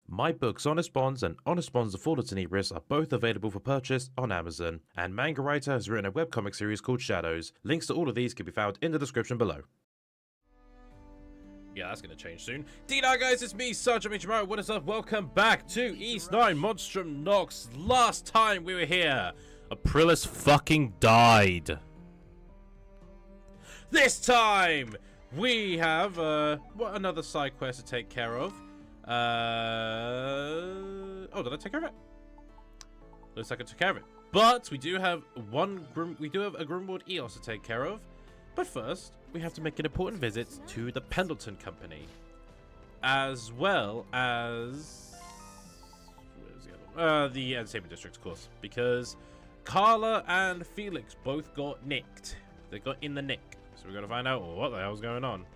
My books Honest Bonds and Honest Bonds The Fall of Tenebris are both available for purchase on Amazon, and Manga Writer has written a webcomic series called Shadows. Links to all of these can be found in the description below. Yeah, that's going to change soon. D-Now guys, it's me, Sergeant Michimaro. What is up? Welcome back to East 9 Monstrum Nox. Last time we were here, Aprilis fucking died. This time, we have another side quest to take care of. Oh, did I take care of it? Looks like I took care of it. But we do have a Grimward Eos to take care of. But first, we have to make an important visit to the Pendleton Company, as well as where's the other one? The Entertainment District, of course, because Carla and Felix both got nicked. They got in the nick, so we're gonna find out what the hell's going on.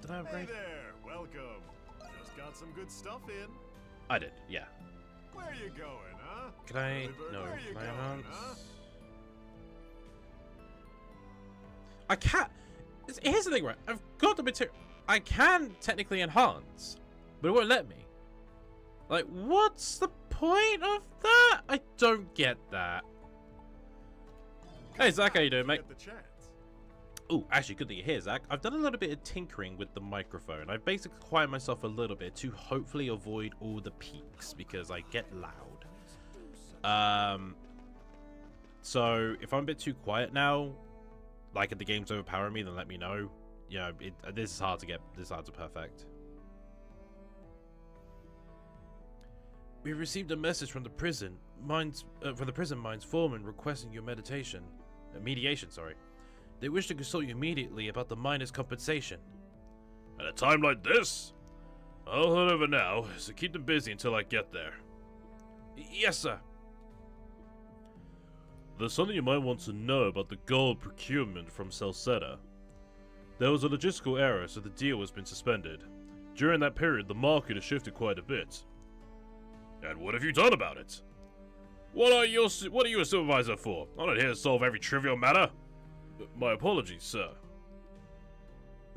Did I Hey there, welcome. Just got some good stuff in. I did, yeah. Where you going, huh? Can I? No. Where you Can I going, enhance? huh? I can't. Here's the thing, right? I've got the material. I can technically enhance, but it won't let me. Like, what's the point of that? I don't get that. Hey, Zach, how you doing, mate? Oh, actually, good thing you're here, Zach. I've done a little bit of tinkering with the microphone. I've basically quieted myself a little bit to hopefully avoid all the peaks because I get loud. So if I'm a bit too quiet now, like if the game's overpowering me, then let me know. You know, this is hard to get. This is hard to perfect. We received a message from the prison mines foreman requesting your mediation. Mediation, sorry. They wish to consult you immediately about the miners' compensation. At a time like this? I'll head over now, so keep them busy until I get there. Yes, sir. There's something you might want to know about the gold procurement from Salsetta. There was a logistical error, so the deal has been suspended. During that period, the market has shifted quite a bit. And what have you done about it? What are you a supervisor for? I'm not here to solve every trivial matter. My apologies, sir.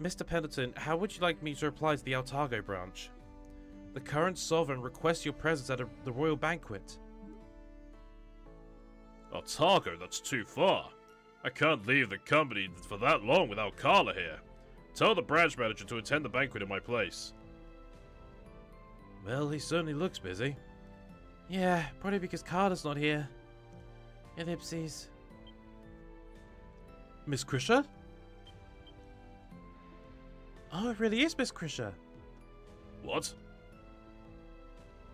Mr. Pendleton, how would you like me to reply to the Altago branch? The current sovereign requests your presence at the royal banquet. Altago, that's too far. I can't leave the company for that long without Carla here. Tell the branch manager to attend the banquet in my place. Well, he certainly looks busy. Yeah, probably because Carla's not here. Ellipses. Miss Krisha? Oh, it really is Miss Krisha. What?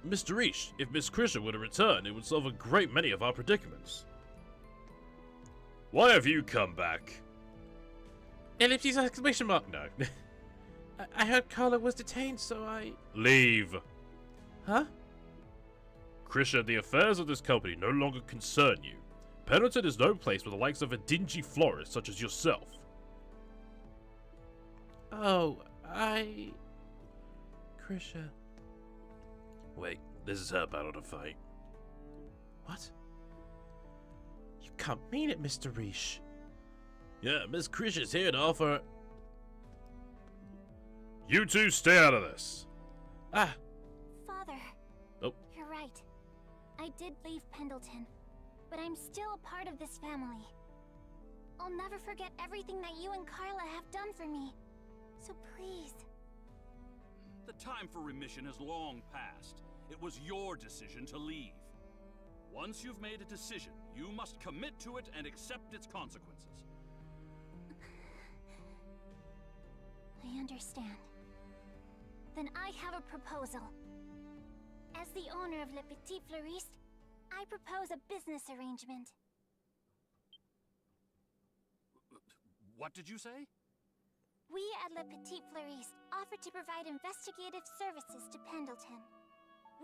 Mr. Reish, if Miss Krisha were to return, it would solve a great many of our predicaments. Why have you come back? Ellipses exclamation mark. No. I heard Carla was detained, so I... Leave. Huh? Krisha, the affairs of this company no longer concern you. Pendleton is no place for the likes of a dingy florist such as yourself. Oh, Krisha. Wait, this is her battle to fight. What? You can't mean it, Mr. Reish. Yeah, Miss Krisha's here to offer... You two stay out of this. Ah. Father. Oh. You're right. I did leave Pendleton, but I'm still a part of this family. I'll never forget everything that you and Carla have done for me. So please. The time for remission has long passed. It was your decision to leave. Once you've made a decision, you must commit to it and accept its consequences. I understand. Then I have a proposal. As the owner of Le Petit Fleuriste, I propose a business arrangement. What did you say? We at Le Petit Fleuriste offer to provide investigative services to Pendleton.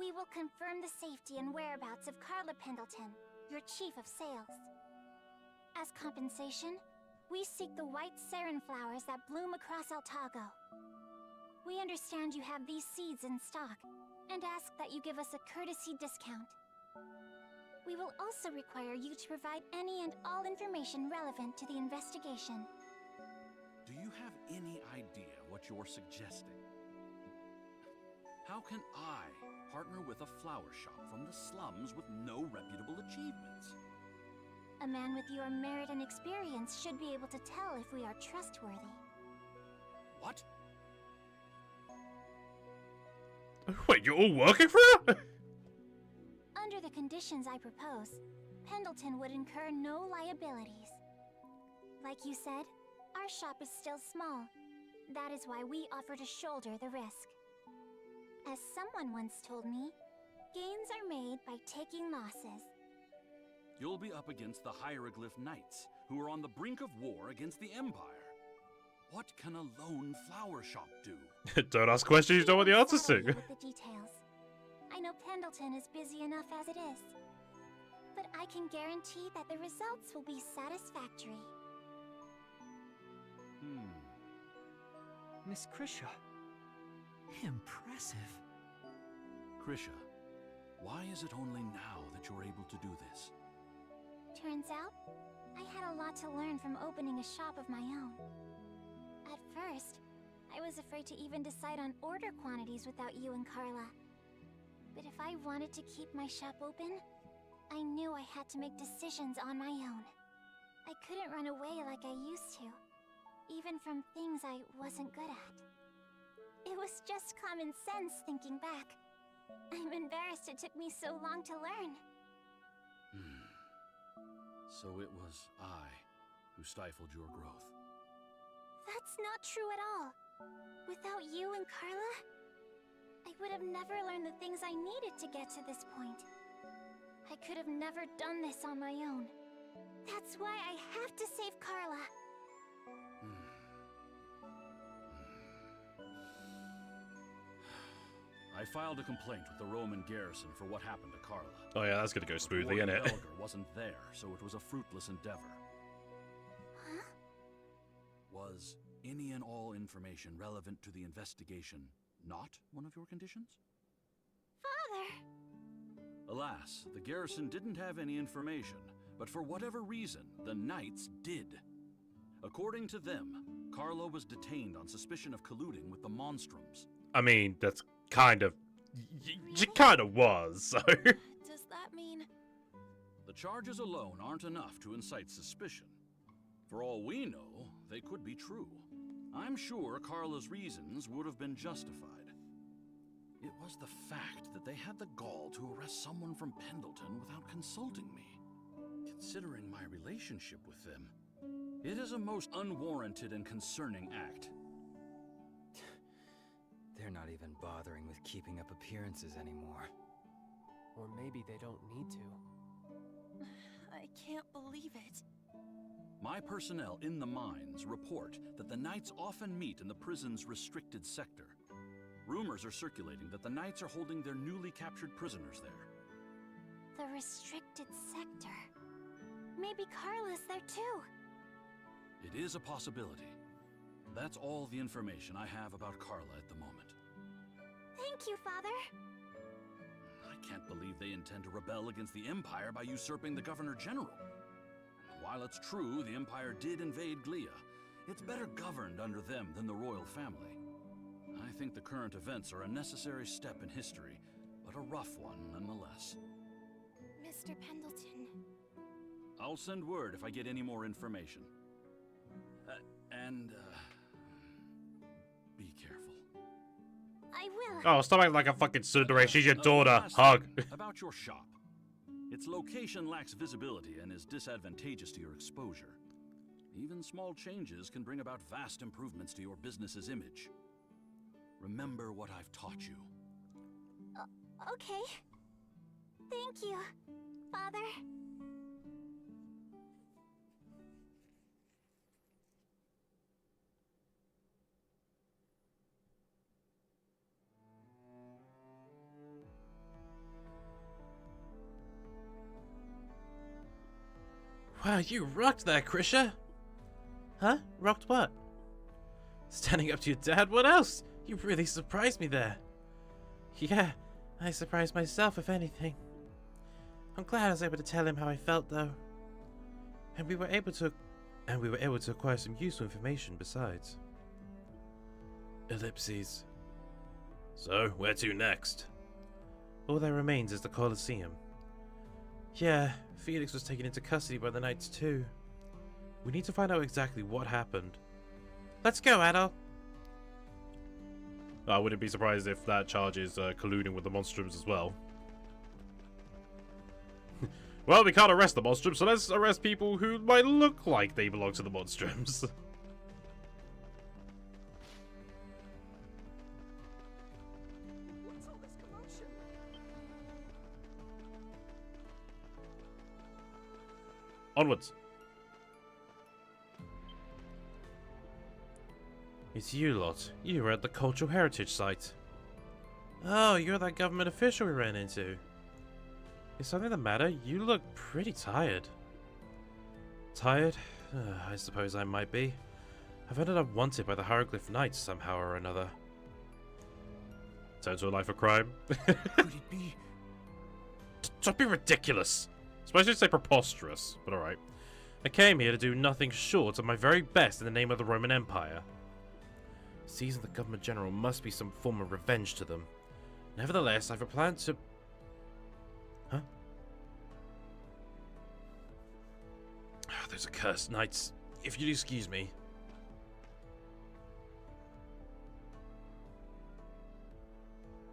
We will confirm the safety and whereabouts of Carla Pendleton, your chief of sales. As compensation, we seek the white sarin flowers that bloom across Altago. We understand you have these seeds in stock, and ask that you give us a courtesy discount. We will also require you to provide any and all information relevant to the investigation. Do you have any idea what you're suggesting? How can I partner with a flower shop from the slums with no reputable achievements? A man with your merit and experience should be able to tell if we are trustworthy. What? Wait, you're all working for her? Under the conditions I propose, Pendleton would incur no liabilities. Like you said, our shop is still small. That is why we offer to shoulder the risk. As someone once told me, gains are made by taking losses. You'll be up against the Hieroglyph Knights, who are on the brink of war against the Empire. What can a lone flower shop do? Don't ask questions you don't want the answers to. With the details. I know Pendleton is busy enough as it is, but I can guarantee that the results will be satisfactory. Miss Krisha. Impressive. Krisha, why is it only now that you're able to do this? Turns out, I had a lot to learn from opening a shop of my own. At first, I was afraid to even decide on order quantities without you and Carla. But if I wanted to keep my shop open, I knew I had to make decisions on my own. I couldn't run away like I used to, even from things I wasn't good at. It was just common sense thinking back. I'm embarrassed it took me so long to learn. So it was I who stifled your growth. That's not true at all. Without you and Carla, I would have never learned the things I needed to get to this point. I could have never done this on my own. That's why I have to save Carla. I filed a complaint with the Roman garrison for what happened to Carla. Oh yeah, that's gonna go smoothly, Warden innit? Elgar wasn't there, so it was a fruitless endeavor. Huh? Was any and all information relevant to the investigation not one of your conditions? Father! Alas, the garrison didn't have any information, but for whatever reason, the Knights did. According to them, Carla was detained on suspicion of colluding with the Monstrums. I mean, that's kind of... She kind of was, so... Does that mean... The charges alone aren't enough to incite suspicion. For all we know, they could be true. I'm sure Carla's reasons would have been justified. It was the fact that they had the gall to arrest someone from Pendleton without consulting me. Considering my relationship with them, it is a most unwarranted and concerning act. They're not even bothering with keeping up appearances anymore. Or maybe they don't need to. I can't believe it. My personnel in the mines report that the Knights often meet in the prison's restricted sector. Rumors are circulating that the Knights are holding their newly captured prisoners there. The restricted sector. Maybe Carla's there too. It is a possibility. That's all the information I have about Carla at the moment. Thank you, Father. I can't believe they intend to rebel against the Empire by usurping the Governor General. While it's true the Empire did invade Glia, it's better governed under them than the royal family. I think the current events are a necessary step in history, but a rough one nonetheless. Mr. Pendleton. I'll send word if I get any more information. Be careful. I will. Oh, stop acting like a fucking tsundere. She's your daughter. Last Hug. thing, about your shop. Its location lacks visibility and is disadvantageous to your exposure. Even small changes can bring about vast improvements to your business's image. Remember what I've taught you. Okay. Thank you, Father. Wow, you rocked that, Krisha. Huh? Rocked what? Standing up to your dad? What else? You really surprised me there. Yeah, I surprised myself, if anything. I'm glad I was able to tell him how I felt, though. And we were able to acquire some useful information besides. Ellipses. So, where to next? All that remains is the Colosseum. Yeah, Felix was taken into custody by the Knights too. We need to find out exactly what happened. Let's go, Adol! I wouldn't be surprised if that charge is colluding with the Monstrums as well. Well, we can't arrest the Monstrums, so let's arrest people who might look like they belong to the Monstrums. What's all this commotion? Onwards. It's you lot. You were at the Cultural Heritage Site. Oh, you're that government official we ran into. Is something the matter? You look pretty tired. Tired? I suppose I might be. I've ended up wanted by the Hieroglyph Knights somehow or another. Turn to a life of crime. Could it be? Don't be ridiculous. Especially say preposterous, but alright. I came here to do nothing short of my very best in the name of the Roman Empire. Seizing the government general must be some form of revenge to them. Nevertheless, I've a plan to... Huh? Oh, those accursed knights. If you'd excuse me.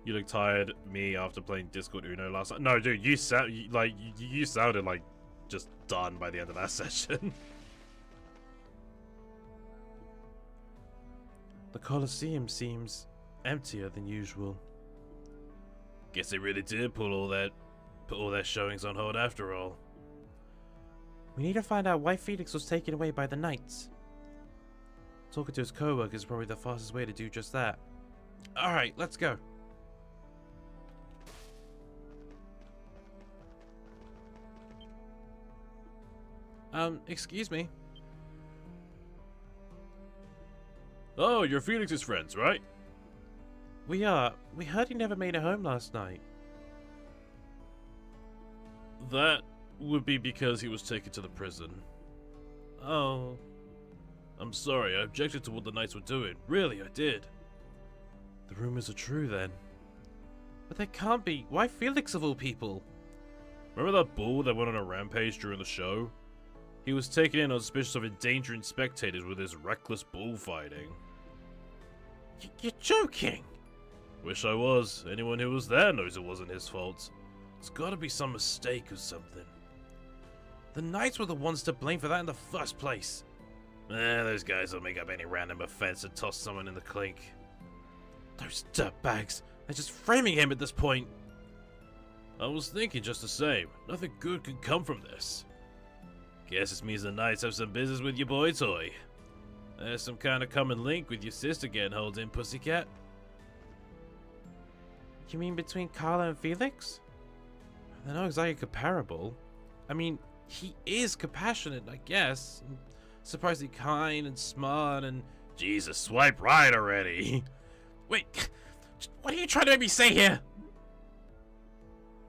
You look tired. Me after playing Discord Uno last night. No, dude, you sounded like just done by the end of that session. The Colosseum seems emptier than usual. Guess they really did put all their showings on hold after all. We need to find out why Felix was taken away by the Knights. Talking to his co-workers is probably the fastest way to do just that. Alright, let's go. Excuse me. Oh, you're Felix's friends, right? We are. We heard he never made it home last night. That would be because he was taken to the prison. Oh. I'm sorry, I objected to what the Knights were doing. Really, I did. The rumors are true then. But they can't be. Why Felix of all people? Remember that bull that went on a rampage during the show? He was taken in on suspicion of endangering spectators with his reckless bullfighting. You're joking! Wish I was. Anyone who was there knows it wasn't his fault. It's gotta be some mistake or something. The Knights were the ones to blame for that in the first place. Those guys will make up any random offense and toss someone in the clink. Those dirtbags. They're just framing him at this point. I was thinking just the same. Nothing good could come from this. Guess this means the Knights have some business with your boy toy. There's some kind of common link with your sister getting hauled in, pussycat. You mean between Carla and Felix? They're not exactly comparable. I mean, he is compassionate, I guess. And surprisingly kind and smart and... Jesus, swipe right already. Wait, what are you trying to make me say here?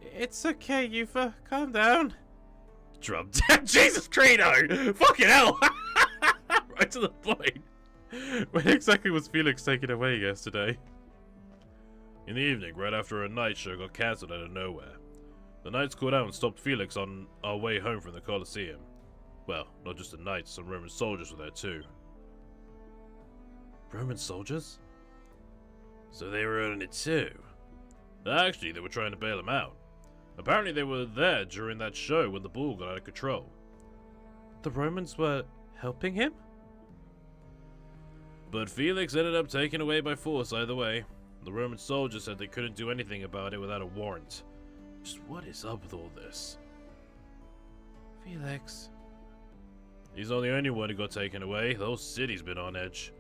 It's okay, Yufa. Calm down. Drum down. Jesus Credo! Fucking hell! Right to the point. When exactly was Felix taken away yesterday? In the evening, right after a night show got cancelled out of nowhere. The Knights caught out and stopped Felix on our way home from the Colosseum. Well, not just the Knights, some Roman soldiers were there too. Roman soldiers? So they were on it too. Actually, they were trying to bail him out. Apparently they were there during that show when the bull got out of control. The Romans were helping him? But Felix ended up taken away by force either way. The Roman soldiers said they couldn't do anything about it without a warrant. Just what is up with all this? Felix. He's not the only one who got taken away. The whole city's been on edge.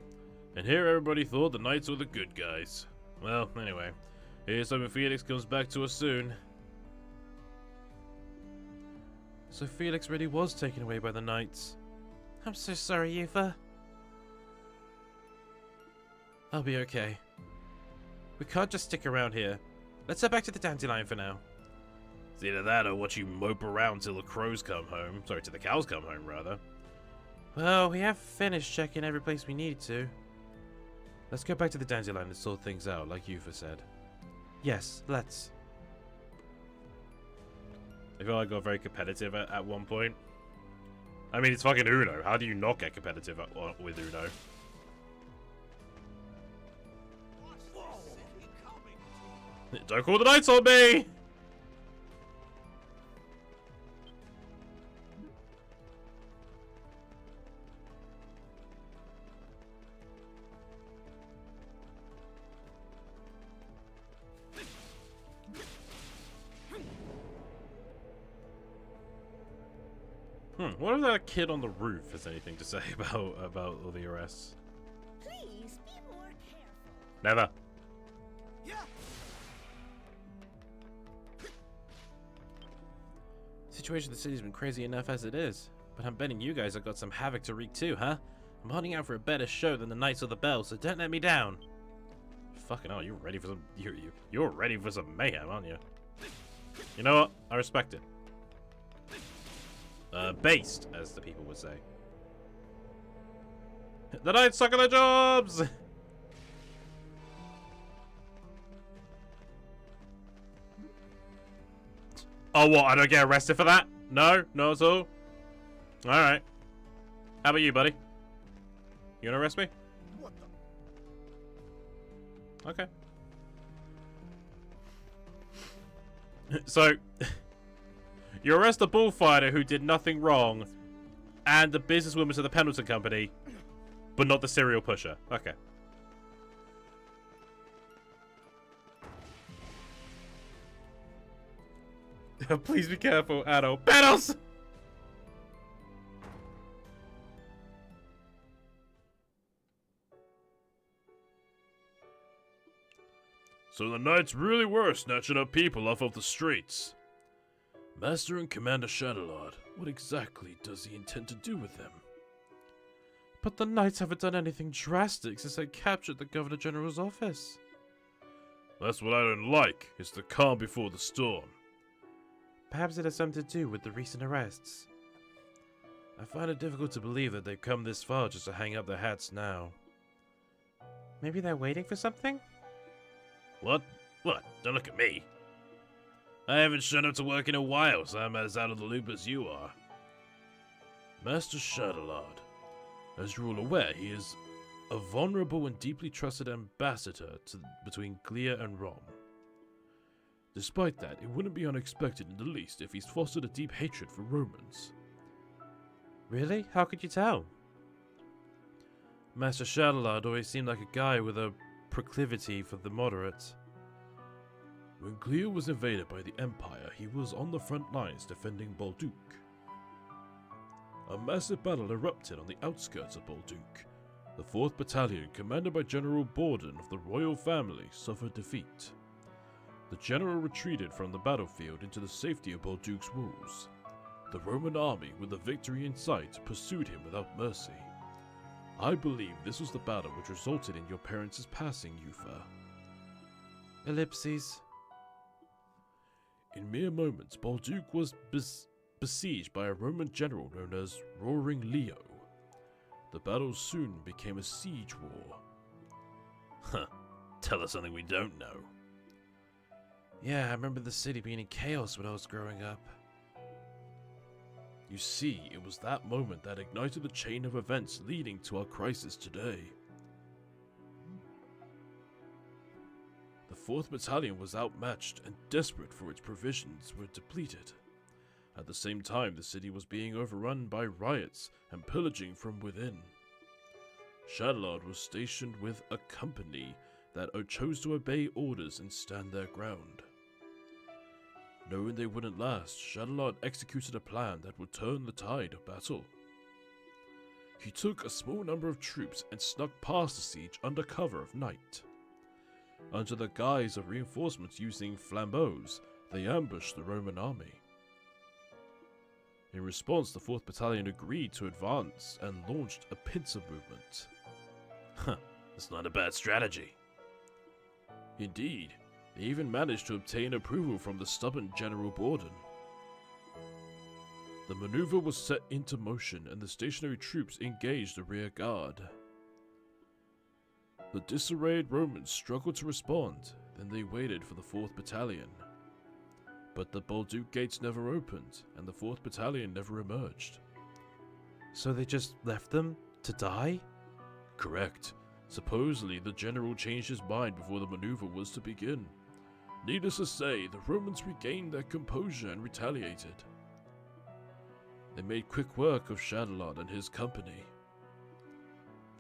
And here everybody thought the Knights were the good guys. Well, anyway. Here's hoping Felix comes back to us soon. So Felix really was taken away by the Knights. I'm so sorry, Yufa. I'll be okay. We can't just stick around here. Let's head back to the Dandelion for now. It's either that or watch you mope around till the crows come home. Sorry, till the cows come home, rather. Well, we have finished checking every place we needed to. Let's go back to the Dandelion and sort things out, like Yufa said. Yes, let's. I feel like I got very competitive at one point. I mean, it's fucking Uno. How do you not get competitive with Uno? Don't call the knights on me! What if that kid on the roof has anything to say about all the arrests? Please be more careful. Never. Yeah. The situation in the city's been crazy enough as it is, but I'm betting you guys have got some havoc to wreak too, huh? I'm hunting out for a better show than the Knights of the Bell, so don't let me down. Fucking hell, you're ready for some you're ready for some mayhem, aren't you? You know what? I respect it. Based, as the people would say. The Knights suck at their jobs! Oh, what? I don't get arrested for that? No? No at all? Alright. How about you, buddy? You gonna arrest me? What the? Okay. So, you arrest a bullfighter who did nothing wrong, and the businesswoman to the Pendleton Company, but not the serial pusher. Okay. Please be careful, adult. Battles! So the Knights really were snatching up people off of the streets. Master and Commander Shadowlord, what exactly does he intend to do with them? But the Knights haven't done anything drastic since they captured the Governor General's office. That's what I don't like, is the calm before the storm. Perhaps it has something to do with the recent arrests. I find it difficult to believe that they've come this far just to hang up their hats now. Maybe they're waiting for something? What? What? Don't look at me. I haven't shown up to work in a while, so I'm as out of the loop as you are. Master Shadowlord, as you're all aware, he is a vulnerable and deeply trusted ambassador between Glia and Rom. Despite that, it wouldn't be unexpected in the least if he's fostered a deep hatred for Romans. Really? How could you tell? Master Shadowlord always seemed like a guy with a proclivity for the moderates. When Glia was invaded by the Empire, he was on the front lines defending Bolduc. A massive battle erupted on the outskirts of Bolduc. The 4th Battalion, commanded by General Borden of the royal family, suffered defeat. The general retreated from the battlefield into the safety of Bolduc's walls. The Roman army, with the victory in sight, pursued him without mercy. I believe this was the battle which resulted in your parents' passing, Yufa. Ellipses. In mere moments, Bolduc was besieged by a Roman general known as Roaring Leo. The battle soon became a siege war. Huh. Tell us something we don't know. Yeah, I remember the city being in chaos when I was growing up. You see, it was that moment that ignited the chain of events leading to our crisis today. The 4th Battalion was outmatched and desperate for its provisions were depleted. At the same time, the city was being overrun by riots and pillaging from within. Shadowlord was stationed with a company that chose to obey orders and stand their ground. Knowing they wouldn't last, Shadowlord executed a plan that would turn the tide of battle. He took a small number of troops and snuck past the siege under cover of night. Under the guise of reinforcements using flambeaux, they ambushed the Roman army. In response, the 4th Battalion agreed to advance and launched a pincer movement. Huh, that's not a bad strategy. Indeed, they even managed to obtain approval from the stubborn General Borden. The maneuver was set into motion and the stationary troops engaged the rear guard. The disarrayed Romans struggled to respond, then they waited for the 4th Battalion. But the Bolduc gates never opened, and the 4th Battalion never emerged. So they just left them to die? Correct. Supposedly, the general changed his mind before the maneuver was to begin. Needless to say, the Romans regained their composure and retaliated. They made quick work of Shadowlord and his company.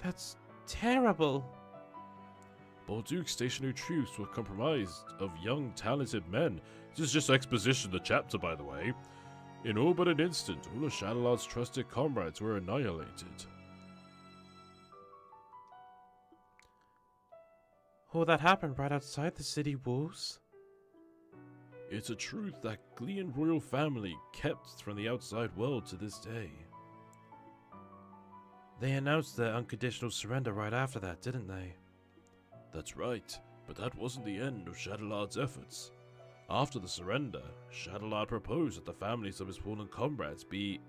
That's terrible. Bolduc's stationary troops were comprised of young, talented men. This is just exposition of the chapter, by the way. In all but an instant, all of Shadowlord's trusted comrades were annihilated. All that happened right outside the city walls? It's a truth that Glean royal family kept from the outside world to this day. They announced their unconditional surrender right after that, didn't they? That's right, but that wasn't the end of Shadowlord's efforts. After the surrender, Shadowlord proposed that the families of his fallen comrades be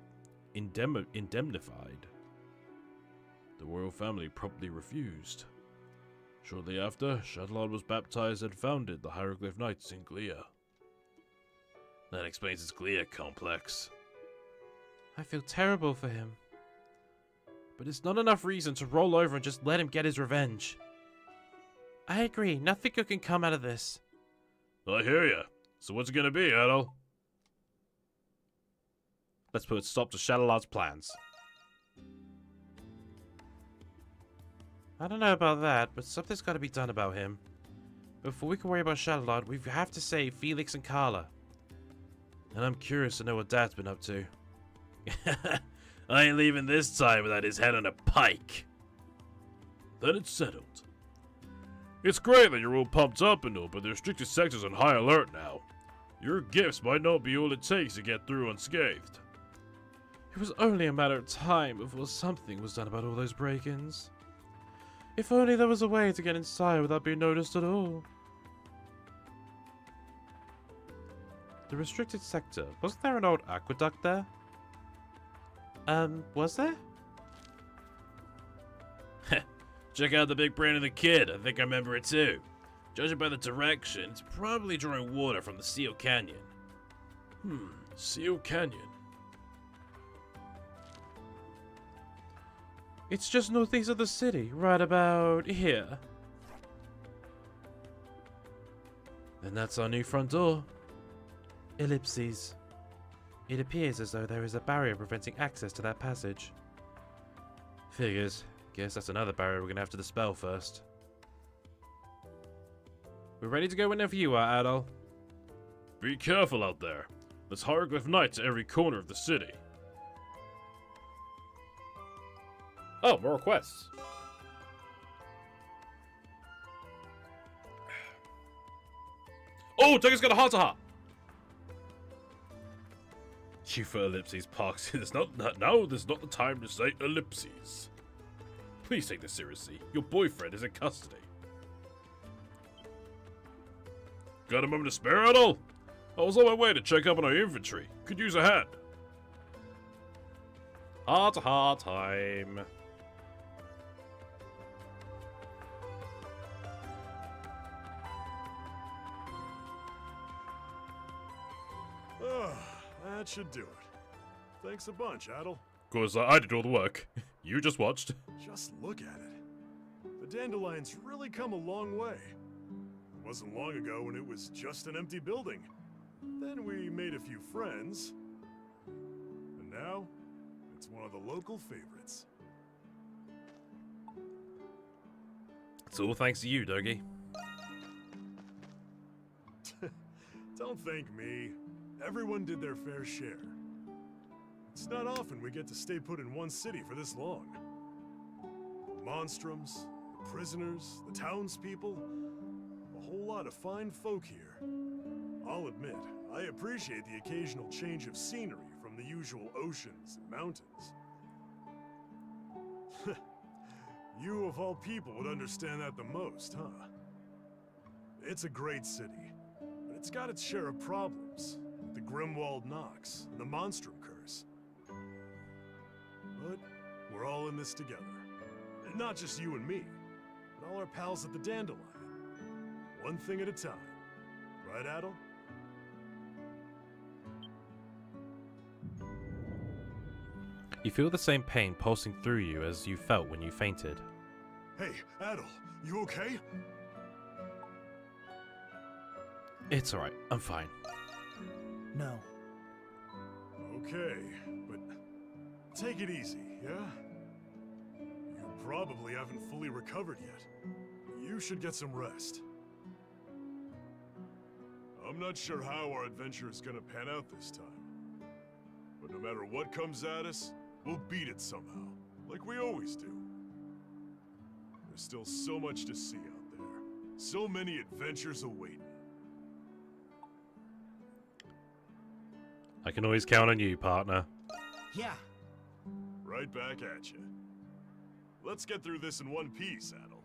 indemnified. The royal family promptly refused. Shortly after, Shadowlord was baptized and founded the Hieroglyph Knights in Glia. That explains his Glia complex. I feel terrible for him. But it's not enough reason to roll over and just let him get his revenge. I agree, nothing good can come out of this. I hear ya. So what's it gonna be, Adol? Let's put a stop to Shadowlord's plans. I don't know about that, but something's got to be done about him. Before we can worry about Shadowlord, we have to save Felix and Carla. And I'm curious to know what Dad's been up to. I ain't leaving this time without his head on a pike. Then it's settled. It's great that you're all pumped up and all, but the restricted sector's on high alert now. Your gifts might not be all it takes to get through unscathed. It was only a matter of time before something was done about all those break-ins. If only there was a way to get inside without being noticed at all. The restricted sector. Wasn't there an old aqueduct there? Was there? Check out the big brain of the kid. I think I remember it too. Judging by the direction, it's probably drawing water from the Seal Canyon. Seal Canyon. It's just northeast of the city, right about here. And that's our new front door. Ellipses. It appears as though there is a barrier preventing access to that passage. Figures. Guess that's another barrier we're gonna have to dispel first. We're ready to go whenever you are, Adol. Be careful out there. There's hieroglyph knights at every corner of the city. Oh, more quests. Oh, Duggan's got a heart-to-heart. You for ellipses, Parks. There's not the time to say ellipses. Please take this seriously. Your boyfriend is in custody. Got a moment to spare, Adol? I was on my way to check up on our inventory. Could use a hand. Heart-to-heart time. That should do it. Thanks a bunch, Adol. Of course, I did all the work. You just watched. Just look at it. The Dandelion's really come a long way. It wasn't long ago when it was just an empty building. Then we made a few friends. And now, it's one of the local favorites. It's all thanks to you, Dougie. Don't thank me. Everyone did their fair share. It's not often we get to stay put in one city for this long. The Monstrums, the prisoners, the townspeople, a whole lot of fine folk here. I'll admit, I appreciate the occasional change of scenery from the usual oceans and mountains. You of all people would understand that the most, huh? It's a great city, but it's got its share of problems. The Grimwald Knox, and the Monstrum curse. But we're all in this together. And not just you and me. and all our pals at the Dandelion. One thing at a time. Right, Adel? You feel the same pain pulsing through you as you felt when you fainted. Hey, Adel, you okay? It's alright, I'm fine. No. Okay, but take it easy, yeah? You probably haven't fully recovered yet. You should get some rest. I'm not sure how our adventure is gonna pan out this time. But no matter what comes at us, we'll beat it somehow, like we always do. There's still so much to see out there. So many adventures awaiting. I can always count on you, partner. Yeah. Right back at you. Let's get through this in one piece, Adel.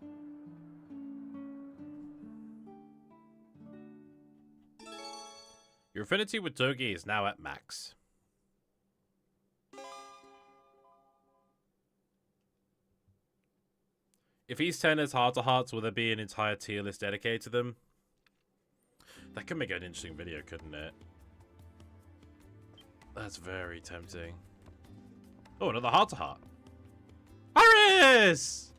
Your affinity with Togi is now at max. If he's 10 as heart-to-hearts, will there be an entire tier list dedicated to them? That could make an interesting video, couldn't it? That's very tempting. Oh, another heart-to-heart. Iris!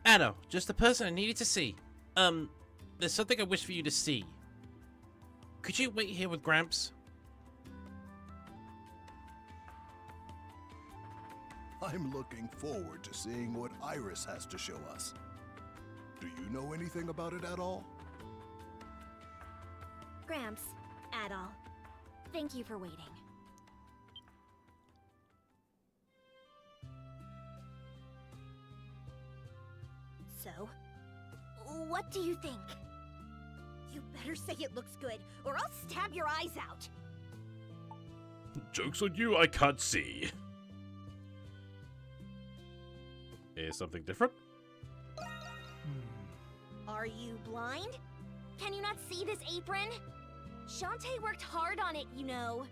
Anno, just the person I needed to see. There's something I wish for you to see. Could you wait here with Gramps? I'm looking forward to seeing what Iris has to show us. Do you know anything about it at all? Gramps, Adol, thank you for waiting. So, what do you think? You better say it looks good, or I'll stab your eyes out. Joke's on you, I can't see. Is something different? Are you blind? Can you not see this apron? Shantae worked hard on it, you know.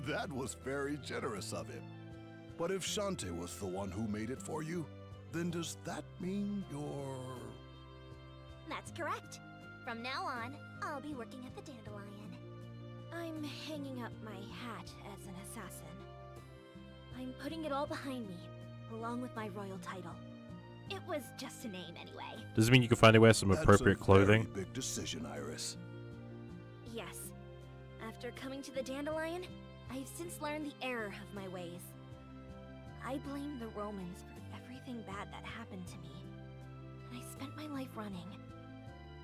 That was very generous of him. But if Shantae was the one who made it for you, then does that mean you're... That's correct. From now on, I'll be working at the Dandelion. I'm hanging up my hat as an assassin. I'm putting it all behind me, along with my royal title. It was just a name anyway. Does it mean you can finally wear some appropriate clothing? That's a very big decision, Iris. Yes. After coming to the Dandelion, I've since learned the error of my ways. I blame the Romans for everything bad that happened to me. And I spent my life running.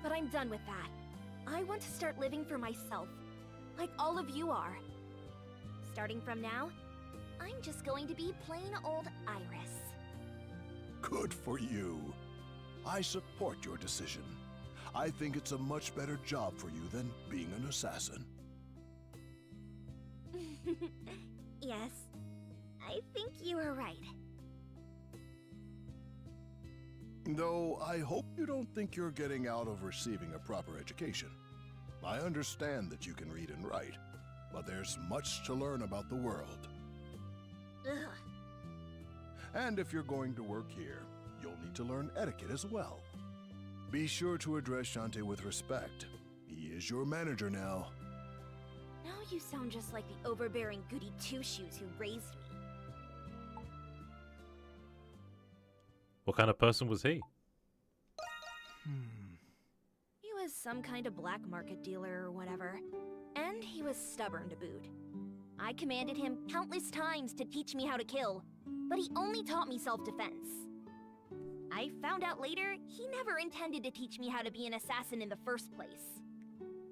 But I'm done with that. I want to start living for myself, like all of you are. Starting from now, I'm just going to be plain old Iris. Good for you. I support your decision. I think it's a much better job for you than being an assassin. Yes, I think you are right. Though I hope you don't think you're getting out of receiving a proper education. I understand that you can read and write, but there's much to learn about the world. Ugh. And if you're going to work here, you'll need to learn etiquette as well. Be sure to address Shantae with respect. He is your manager now. Now you sound just like the overbearing goody two-shoes who raised me. What kind of person was he? He was some kind of black market dealer or whatever. And he was stubborn to boot. I commanded him countless times to teach me how to kill, but he only taught me self-defense. I found out later, he never intended to teach me how to be an assassin in the first place.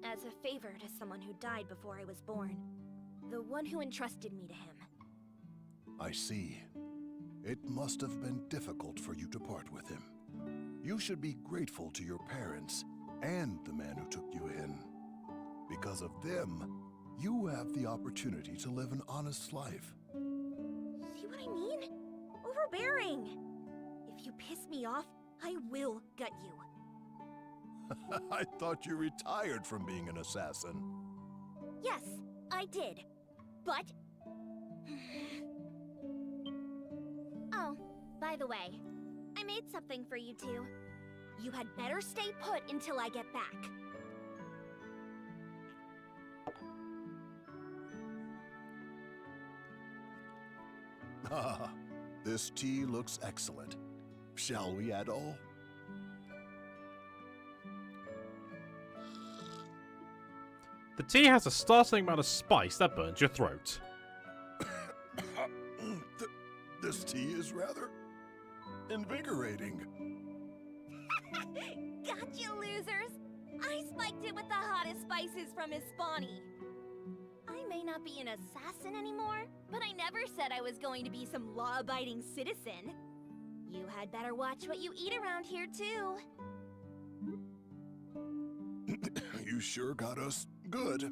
As a favor to someone who died before I was born. The one who entrusted me to him. I see. It must have been difficult for you to part with him. You should be grateful to your parents and the man who took you in. Because of them, you have the opportunity to live an honest life. See what I mean? Overbearing! If you piss me off, I will gut you. I thought you retired from being an assassin. Yes, I did. But... Oh, by the way, I made something for you two. You had better stay put until I get back. Ah, this tea looks excellent. Shall we add all? The tea has a startling amount of spice that burns your throat. This tea is rather invigorating. Got you, losers! I spiked it with the hottest spices from his spawny. I may not be an assassin anymore, but I never said I was going to be some law-abiding citizen. You had better watch what you eat around here, too. You sure got us good.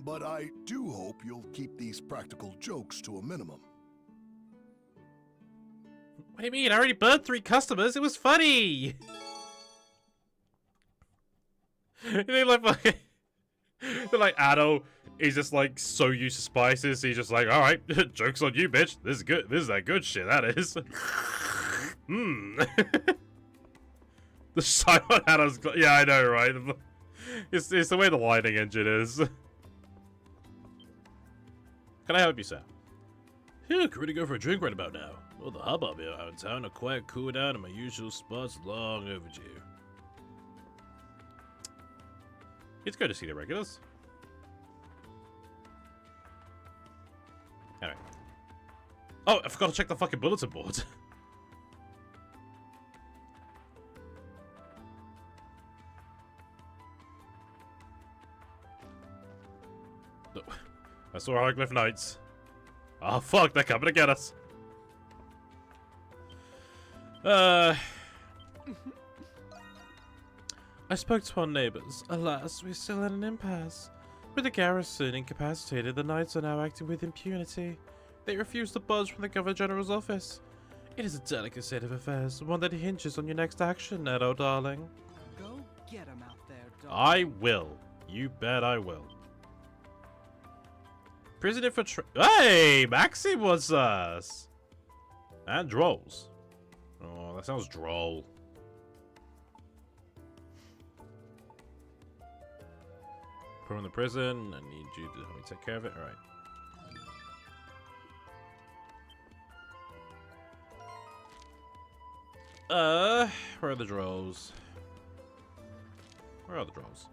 But I do hope you'll keep these practical jokes to a minimum. What do you mean? I already burned 3 customers. It was funny. They're like Addo is just like so used to spices. He's just like, all right, jokes on you, bitch. This is good. This is that good shit. That is. The Simon Addo's. Yeah, I know, right? It's the way the lighting engine is. Can I help you, sir? Yeah, can we go for a drink right about now? Well, the hubbub here out in town are quite cool down and my usual spot's long overdue. It's good to see the regulars. Anyway. Oh, I forgot to check the fucking bulletin board. I saw Hieroglyph Knights. Oh fuck, they're coming to get us. I spoke to our neighbors. Alas, we're still at an impasse. With the garrison incapacitated, the knights are now acting with impunity. They refuse to budge from the Governor General's office. It is a delicate state of affairs, one that hinges on your next action, Edo, darling. Go get him out there, dog. I will. You bet I will. Prisoner for Hey! Maxi was us! And Drolls. Oh, that sounds droll. Put him in the prison. I need you to help me take care of it. Alright. Where are the Drolls? Where are the Drolls?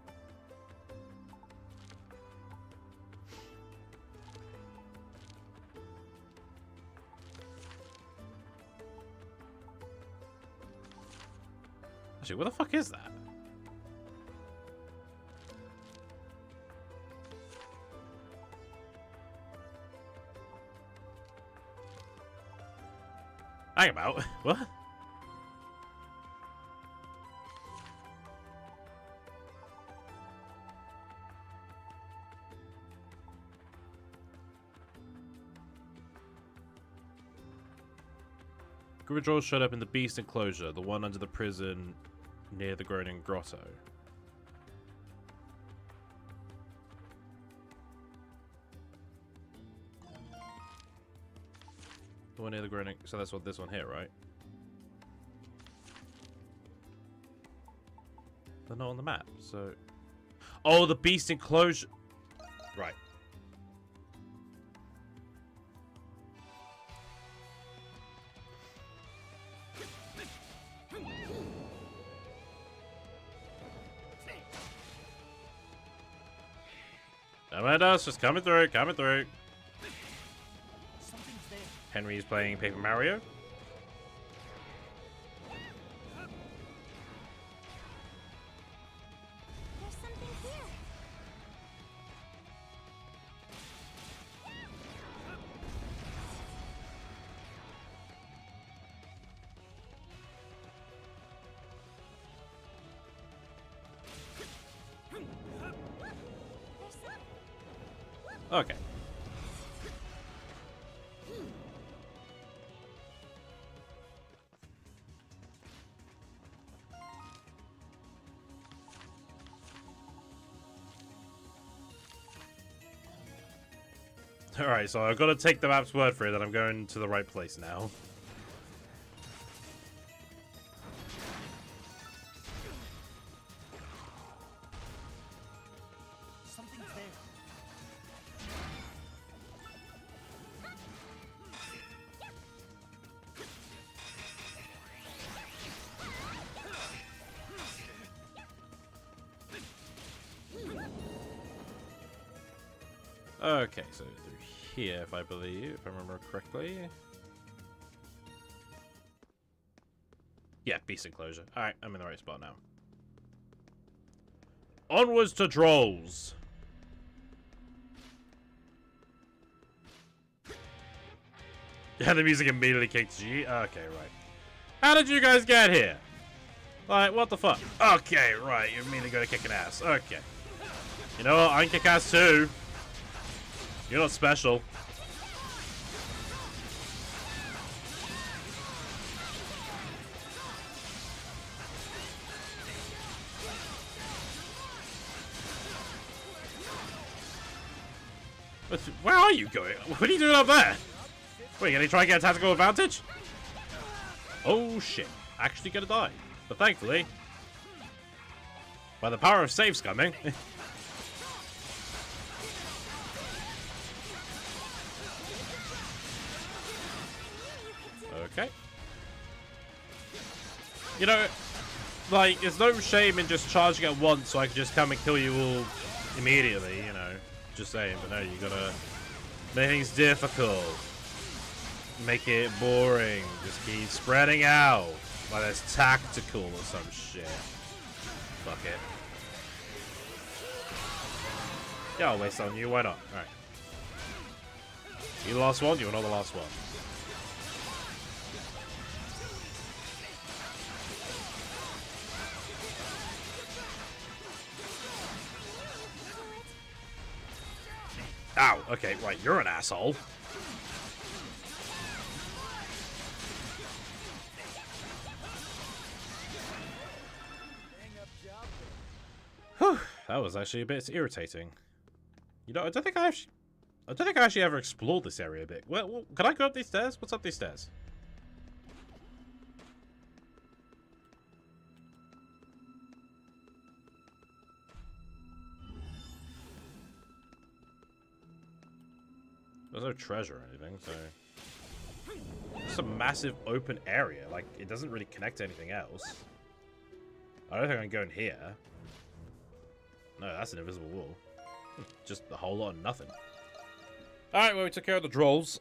Actually, what the fuck is that? Hang about. What? Gridrol showed up in the Beast enclosure, the one under the prison near the Groaning Grotto. The one near the Groaning... So that's what this one here, right? They're not on the map, so... Oh, the Beast enclosure... Right. Us, just coming through, coming through. Henry's playing Paper Mario. There's something here. Okay. Alright, so I've got to take the map's word for it that I'm going to the right place now. Okay, so through here, if I remember correctly. Yeah, beast enclosure. Alright, I'm in the right spot now. Onwards to Drolls! Yeah, the music immediately kicks G. Okay, right. How did you guys get here? Like, what the fuck? Okay, right, you're immediately gonna kick an ass. Okay. You know what? I can kick ass too. You're not special. Where are you going? What are you doing up there? Wait, gonna try and get a tactical advantage? Oh shit. Actually gonna die. But thankfully, by the power of save scumming. Okay. You know, like, there's no shame in just charging at once so I can just come and kill you all immediately, you know. Just saying, but no, you gotta make things difficult. Make it boring. Just keep spreading out. Like that's tactical or some shit. Fuck it. Yeah, I'll waste on you. Why not? Alright. You the last one? You're not the last one. Ow. Okay, right. You're an asshole. Whew, that was actually a bit irritating. You know, I don't think I actually ever explored this area a bit. Well, can I go up these stairs? What's up these stairs? There's no treasure or anything, so it's a massive open area. Like, it doesn't really connect to anything else. I don't think I can go in here. No, that's an invisible wall. Just a whole lot of nothing. Alright, well, we took care of the Drolls.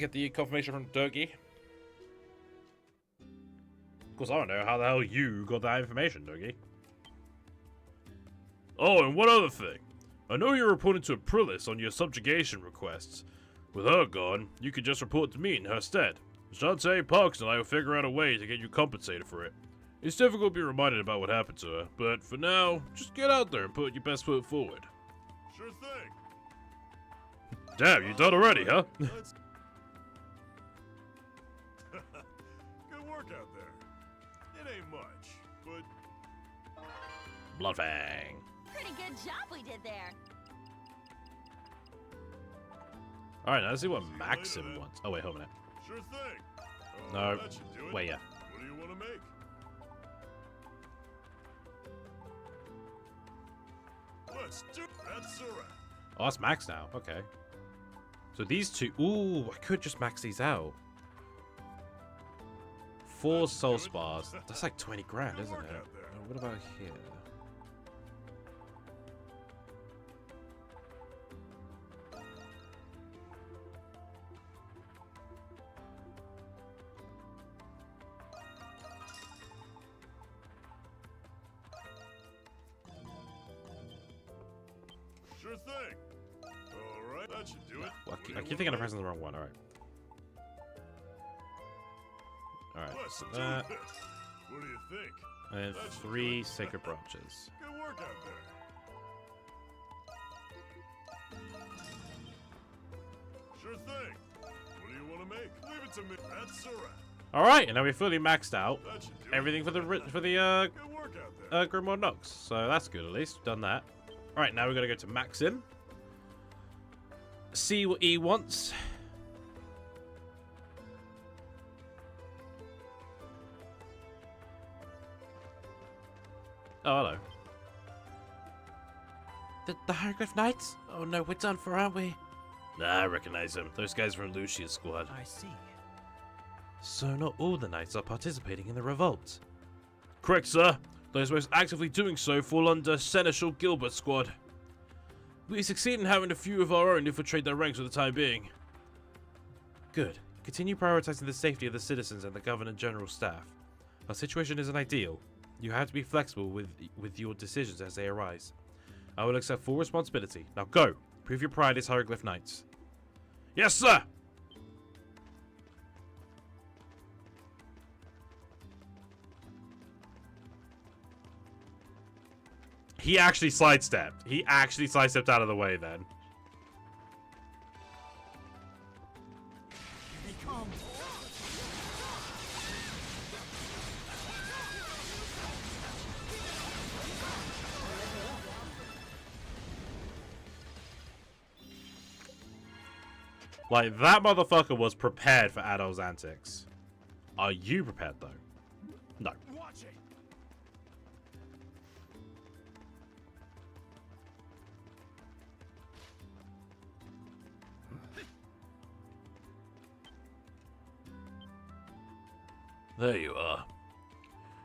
Get the confirmation from Durkee. Of course, I don't know how the hell you got that information, Durkee. Oh, and one other thing. I know you're reporting to Aprilis on your subjugation requests. With her gone, you could just report to me in her stead. Shantae, Parks, and I will figure out a way to get you compensated for it. It's difficult to be reminded about what happened to her, but for now, just get out there and put your best foot forward. Sure thing. Damn, you done already, huh? Good work out there. It ain't much, but... Bloodfang. Pretty good job we did there. Alright, now let's see what Maxim wants. Oh, wait, hold a minute. Sure thing. No, that should do it. wait, yeah. What do you want to make? Let's do that's a wrap. Oh, that's max now. Okay. So these two... Ooh, I could just max these out. 4 soul spars. That's like 20 grand, isn't it? What about here? Sure thing. Alright, that should do it. Well, I keep thinking I'm pressing the wrong one. Alright. Alright, Let's so do that. this. What do you think? And 3 sacred branches. Good work out there. Sure thing. What do you want to make? Leave it to me. That's a wrap. Alright, and now we fully maxed out That should do everything it. for the Good work out there. Grimoire Nox. So that's good, at least. We've done that. Alright, now we're gonna go to Maxim. See what he wants. Oh, hello. The Hieroglyph Knights? Oh no, we're done for, aren't we? Nah, I recognize them. Those guys from Lucia's squad. I see. So not all the knights are participating in the revolt. Correct, sir. Those most actively doing so fall under Seneschal Gilbert's squad. We succeed in having a few of our own infiltrate their ranks for the time being. Good. Continue prioritizing the safety of the citizens and the Governor General's staff. Our situation isn't ideal. You have to be flexible with your decisions as they arise. I will accept full responsibility. Now go! Prove your pride as Hieroglyph Knights. Yes, sir! He actually sidestepped. He actually sidestepped out of the way then. Here they come. Like, that motherfucker was prepared for Adol's antics. Are you prepared, though? No. Watch it. There you are.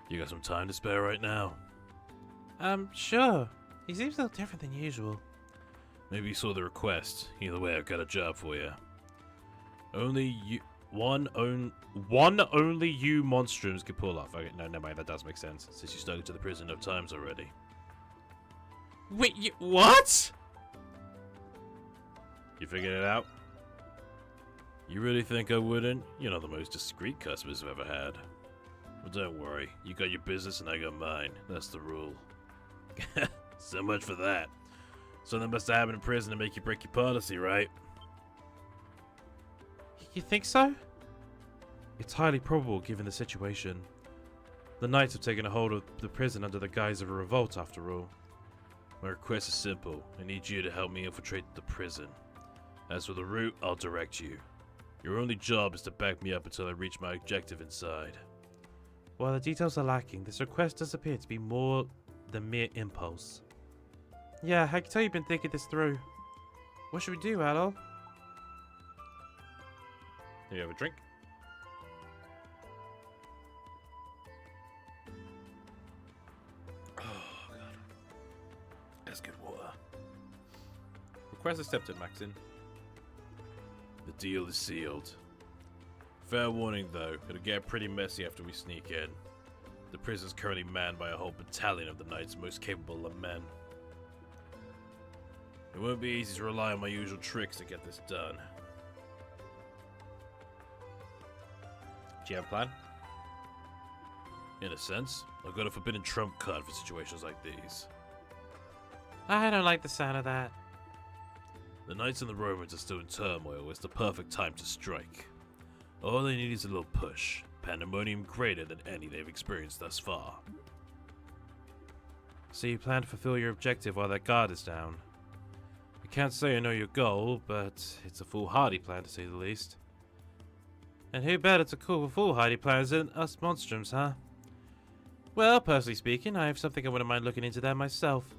You got some time to spare right now? Sure. He seems a little different than usual. Maybe you saw the request. Either way, I've got a job for you. Only you... One only you monstrums can pull off. Okay, no, never mind, that does make sense. Since you stuck to the prison enough times already. Wait, what? You figured it out? You really think I wouldn't? You're not the most discreet customers I've ever had. But don't worry, you got your business and I got mine. That's the rule. So much for that. Something must have happened in prison to make you break your policy, right? You think so? It's highly probable given the situation. The Knights have taken a hold of the prison under the guise of a revolt, after all. My request is simple. I need you to help me infiltrate the prison. As for the route, I'll direct you. Your only job is to back me up until I reach my objective inside. While the details are lacking, this request does appear to be more than mere impulse. Yeah, I can tell you've been thinking this through. What should we do, Adol? Do you have a drink? Oh, God. That's good water. Request accepted, Maxine. The deal is sealed. Fair warning, though, it'll get pretty messy after we sneak in. The prison's currently manned by a whole battalion of the Knight's most capable of men. It won't be easy to rely on my usual tricks to get this done. Do you have a plan? In a sense, I've got a forbidden trump card for situations like these. I don't like the sound of that. The Knights and the Romans are still in turmoil. It's the perfect time to strike. All they need is a little push. Pandemonium greater than any they've experienced thus far. So you plan to fulfill your objective while that guard is down? I can't say I know your goal, but it's a foolhardy plan to say the least. And who better to call for foolhardy plans than us monstrums, huh? Well, personally speaking, I have something I wouldn't mind looking into that myself.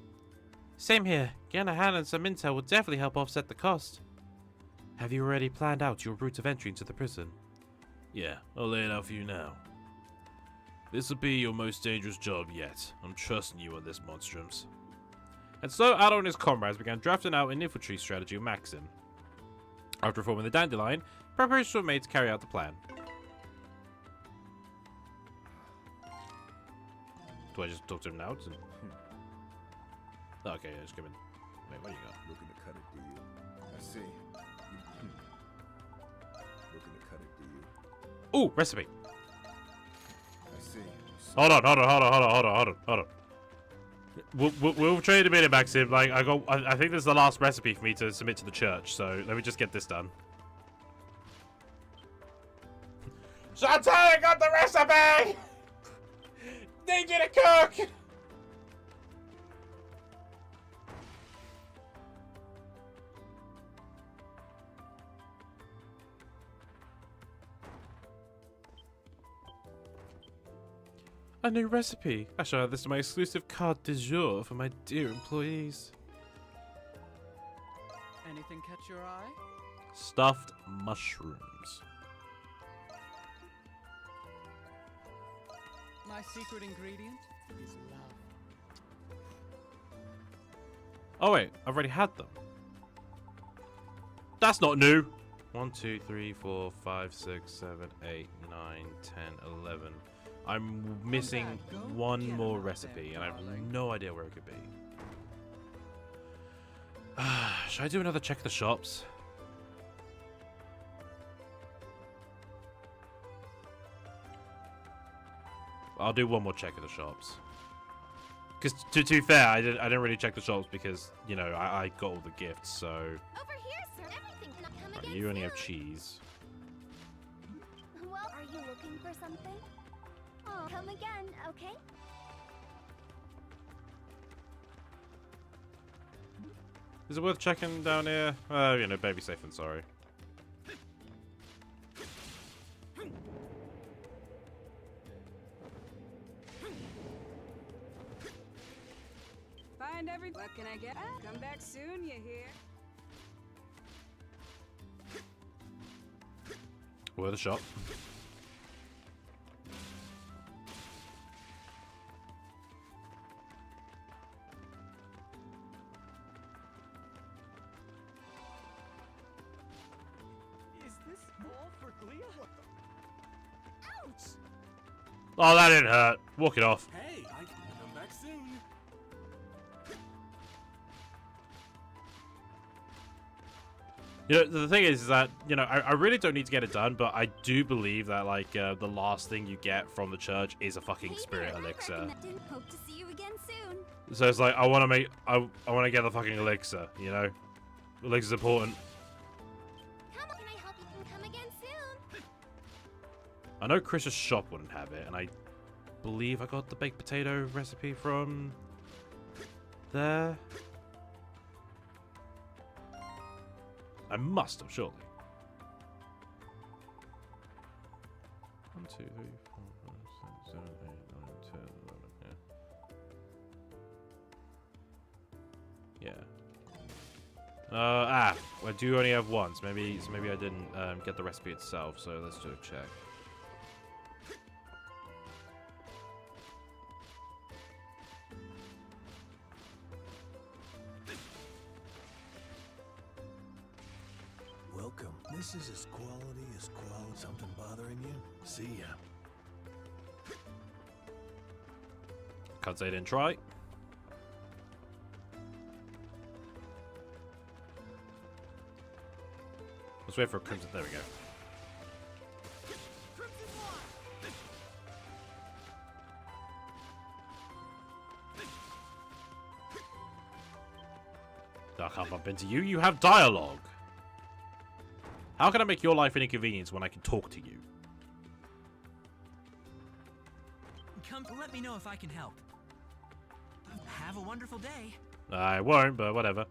Same here. Getting a hand on some intel will definitely help offset the cost. Have you already planned out your route of entry into the prison? Yeah, I'll lay it out for you now. This will be your most dangerous job yet. I'm trusting you on this, monstrums. And so Adol and his comrades began drafting out an infantry strategy with Maxim. After forming the Dandelion, preparations were made to carry out the plan. Do I just talk to him now? Okay, yeah, just give him. Wait, what do you got? Looking to cut it, do you? I see. Looking to cut it, do you? Ooh, recipe. I see. Hold on. We'll trade a minute, Maxim. Like, I think this is the last recipe for me to submit to the church, so let me just get this done. Chantal, I got the recipe! Need you to cook! A new recipe. I shall add this to my exclusive carte du jour for my dear employees. Anything catch your eye? Stuffed mushrooms. My secret ingredient is love. Oh wait, I've already had them. That's not new. 1, 2, 3, 4, 5, 6, 7, 8, 9, 10, 11. I'm missing one more recipe, and I have no idea where it could be. Should I do another check of the shops? I'll do one more check of the shops. Because to be fair, I didn't really check the shops because, you know, I got all the gifts, so... Over here, sir. Everything cannot come again You only soon. have cheese. Well, are you looking for something? Oh, come again, okay? Is it worth checking down here? You know, baby safe and sorry. Find every. What can I get? Come back soon, you hear? Worth a shot. Is this all for Glia? Ouch! Oh, that didn't hurt. Walk it off. Hey, I can come back soon. You know, the thing is that, you know, I really don't need to get it done, but I do believe that, like, the last thing you get from the church is a fucking spirit elixir. Hope to see you again soon. So it's like, I want to get the fucking elixir, you know? Elixir's important. Come on, can I help you come again soon? I know Chris's shop wouldn't have it, and I believe I got the baked potato recipe from there. I must have, surely. 1, 2, 3, 4, 5, 6, 7, 8, 9, 10, 11, yeah. I do only have one, so maybe I didn't get the recipe itself, so let's do a check. Welcome. This is as quality. Something bothering you? See ya. Can't say I didn't try. Let's wait for a crimson. There we go. I can't bump into you. You have dialogue. How can I make your life an inconvenience when I can talk to you? Come, let me know if I can help. Have a wonderful day. I won't, but whatever.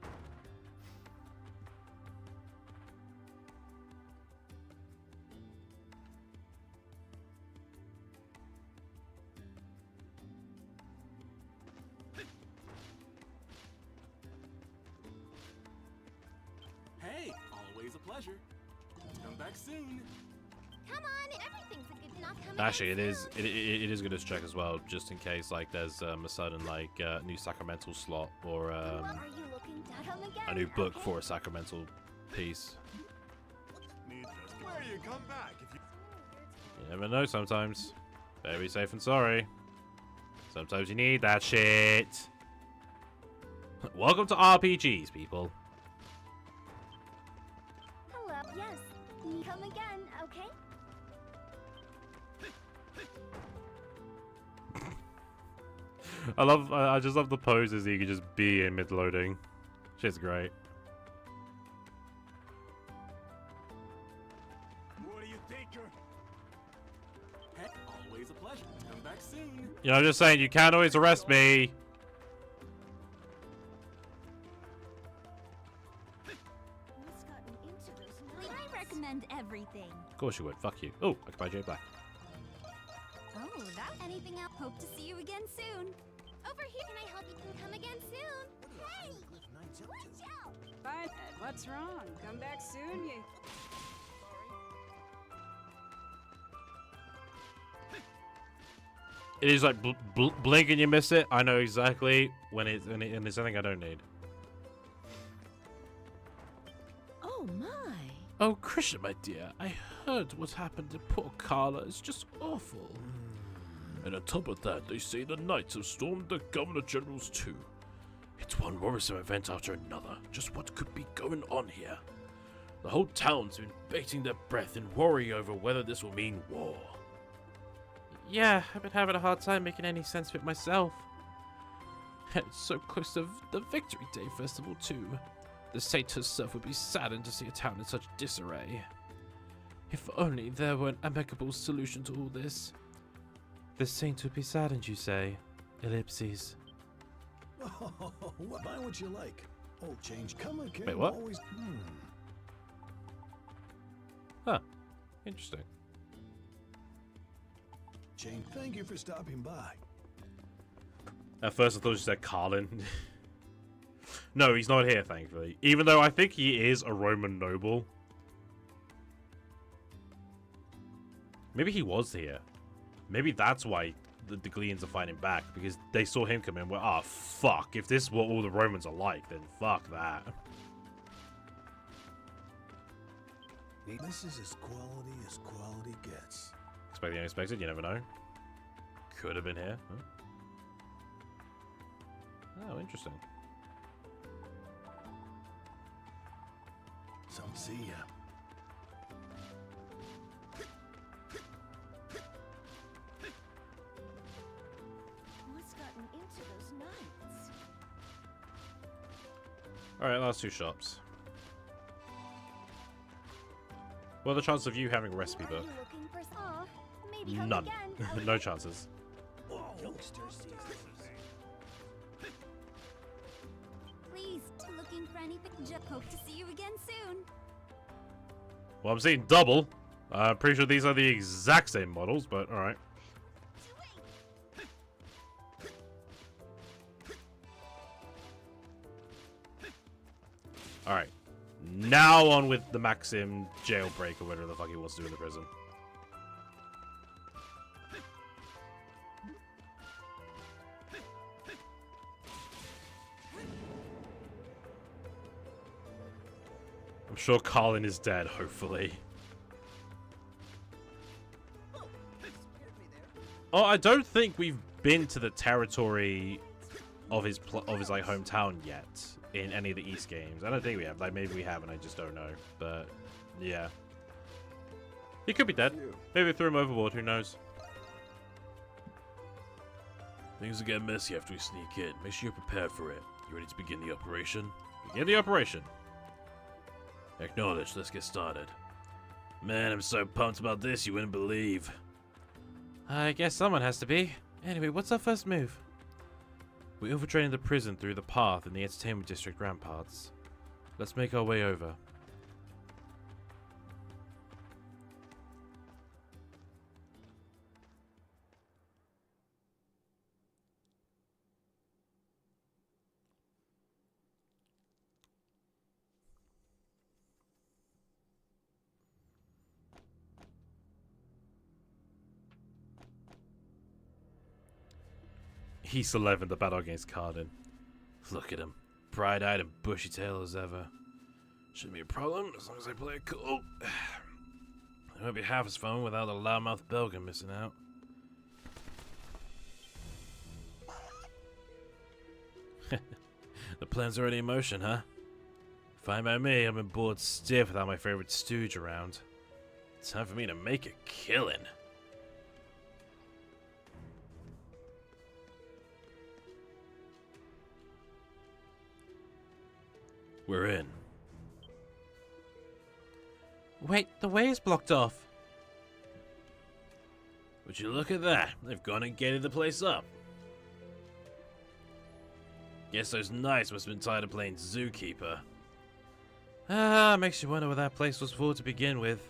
Hey, always a pleasure. Come back soon. Come on, everything's a good not coming. Actually, it is good to check as well, just in case like there's a sudden like new sacramental slot or Are you looking to come again? a new book Okay. for a sacramental piece. Where you come back if you... You never know sometimes. Very safe and sorry. Sometimes you need that shit. Welcome to RPGs, people. Hello. Yes. Come again, okay? I just love the poses that you can just be in mid-loading. Shit's great. What do you think you're... Hey, always a pleasure. Come back soon. You know, I'm just saying, you can't always arrest me. What's gotten into this? I recommend everything. Of course you would. Fuck you. Oh, I can buy J Black. Oh, that anything else? Hope to see you again soon. Over here, can I help you come again soon? Hey! Watch out! Fine. What's wrong? Come back soon, you. It is like blink and you miss it. I know exactly when it's something I don't need. Oh, Krisha, my dear, I heard what happened to poor Carla. It's just awful. And on top of that, they say the Knights have stormed the Governor General's too. It's one worrisome event after another. Just what could be going on here? The whole town's been bating their breath in worry over whether this will mean war. Yeah, I've been having a hard time making any sense of it myself. And it's so close to the Victory Day Festival too. The saint herself would be saddened to see a town in such disarray. If only there were an amicable solution to all this. The saint would be saddened, you say? Ellipses. Oh, buy what you like. Oh, change come again. Wait, what? Always. Huh. Interesting. Change. Thank you for stopping by. At first I thought you said Carlin. No, he's not here, thankfully. Even though I think he is a Roman noble. Maybe he was here. Maybe that's why the Gleans are fighting back. Because they saw him come in and went, oh, fuck. If this is what all the Romans are like, then fuck that. This is as quality gets. Expect the unexpected, you never know. Could have been here. Huh? Oh, interesting. Some see ya. What's gotten into those Knights? Alright, last two shops. What are the chances of you having a recipe book? None. No chances. Please, looking for anything. Hope to see you again soon. Well, I'm seeing double. I'm pretty sure these are the exact same models, but alright. Alright. Now on with the Maxim jailbreak or whatever the fuck he wants to do in the prison. I'm sure Colin is dead, hopefully. Oh, I don't think we've been to the territory of his like hometown yet in any of the East games. I don't think we have. Like maybe we have, and I just don't know. But yeah, he could be dead. Maybe we threw him overboard. Who knows? Things will get messy after we sneak in. Make sure you're prepared for it. You ready to begin the operation? Begin the operation. Acknowledged. Let's get started. Man, I'm so pumped about this, you wouldn't believe. I guess someone has to be. Anyway, what's our first move? We're infiltrating the prison through the path in the entertainment district ramparts. Let's make our way over. He's 11, the battle against Cardin. Look at him. Bright-eyed and bushy-tailed as ever. Shouldn't be a problem, as long as I play it cool. It won't be half as fun without the loudmouth Belgian missing out. The plan's already in motion, huh? Fine by me, I've been bored stiff without my favorite stooge around. Time for me to make a killing. We're in. Wait, the way is blocked off. Would you look at that? They've gone and gated the place up. Guess those knights must have been tired of playing zookeeper. Ah, makes you wonder what that place was for to begin with.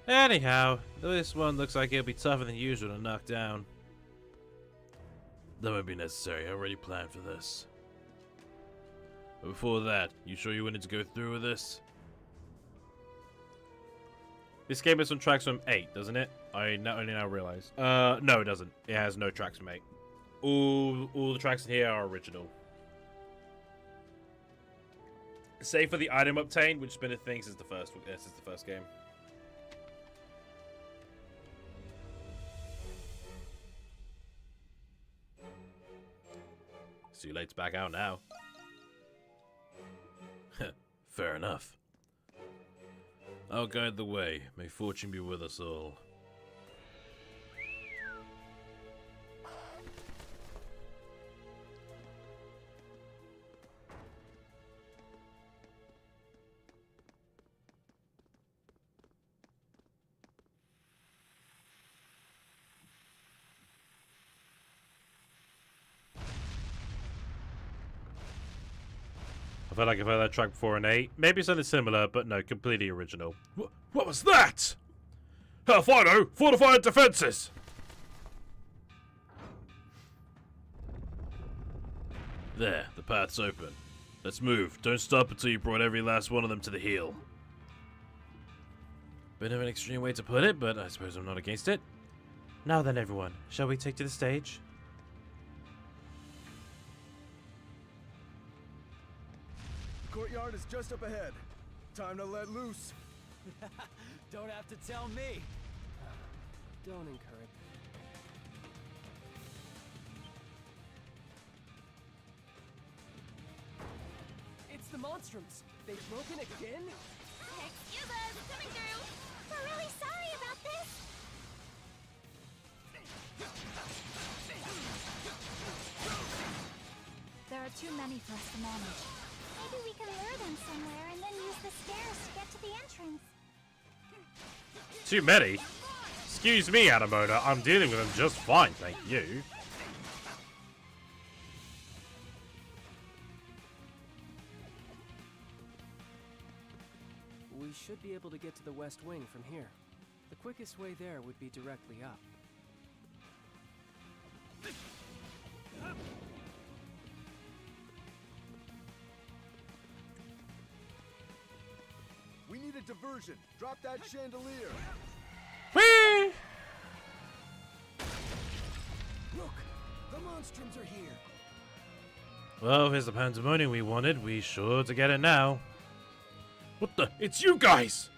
Anyhow, this one looks like it'll be tougher than usual to knock down. That won't be necessary. I already planned for this. But before that, you sure you wanted to go through with this? This game is on tracks from 8, doesn't it? I only now realize. No, it doesn't. It has no tracks from 8. All the tracks in here are original. Save for the item obtained, which has been a thing since the first game. It's too late to back out now. Fair enough. I'll guide the way. May fortune be with us all. I feel like I've heard that track before in 8. Maybe something similar, but no, completely original. What was that? Fido, fortified defenses! There, the path's open. Let's move. Don't stop until you brought every last one of them to the heel. Bit of an extreme way to put it, but I suppose I'm not against it. Now then, everyone, shall we take to the stage? Courtyard is just up ahead. Time to let loose. Don't have to tell me. Don't encourage. It's the Monstrums. They've broken again? Excuse us, coming through. We're really sorry about this. There are too many for us to manage. Maybe we can lure them somewhere and then use the stairs to get to the entrance. Too many? Excuse me, Anamona. I'm dealing with them just fine, thank you. We should be able to get to the West Wing from here. The quickest way there would be directly up. We need a diversion. Drop that chandelier. Whee! Look, the Monstrums are here. Well, here's the pandemonium we wanted. We sure to get it now. What the? It's you guys!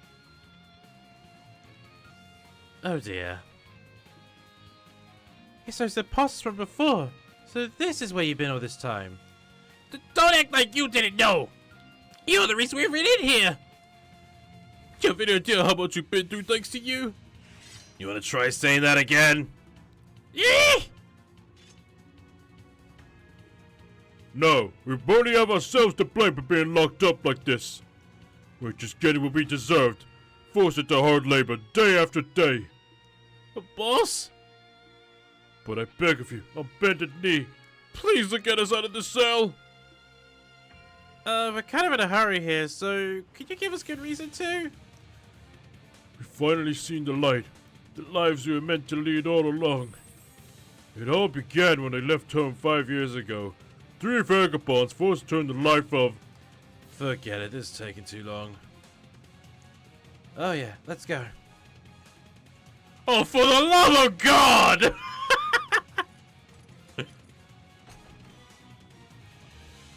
Oh dear. It's those imposters from before. So this is where you've been all this time. Don't act like you didn't know! You're the reason we're in here! You have any idea how much you've been through thanks to you? You wanna try saying that again? Yeah! No, we only have ourselves to blame for being locked up like this. We're just getting what we deserved. Forced into hard labor, day after day. Boss? But I beg of you, on bended knee, please look at us out of the cell! We're kind of in a hurry here, so could you give us good reason to? We've finally seen the light, the lives we were meant to lead all along. It all began when I left home 5 years ago. 3 vagabonds forced to turn the life of... Forget it, this is taking too long. Oh yeah, let's go. Oh, for the love of God!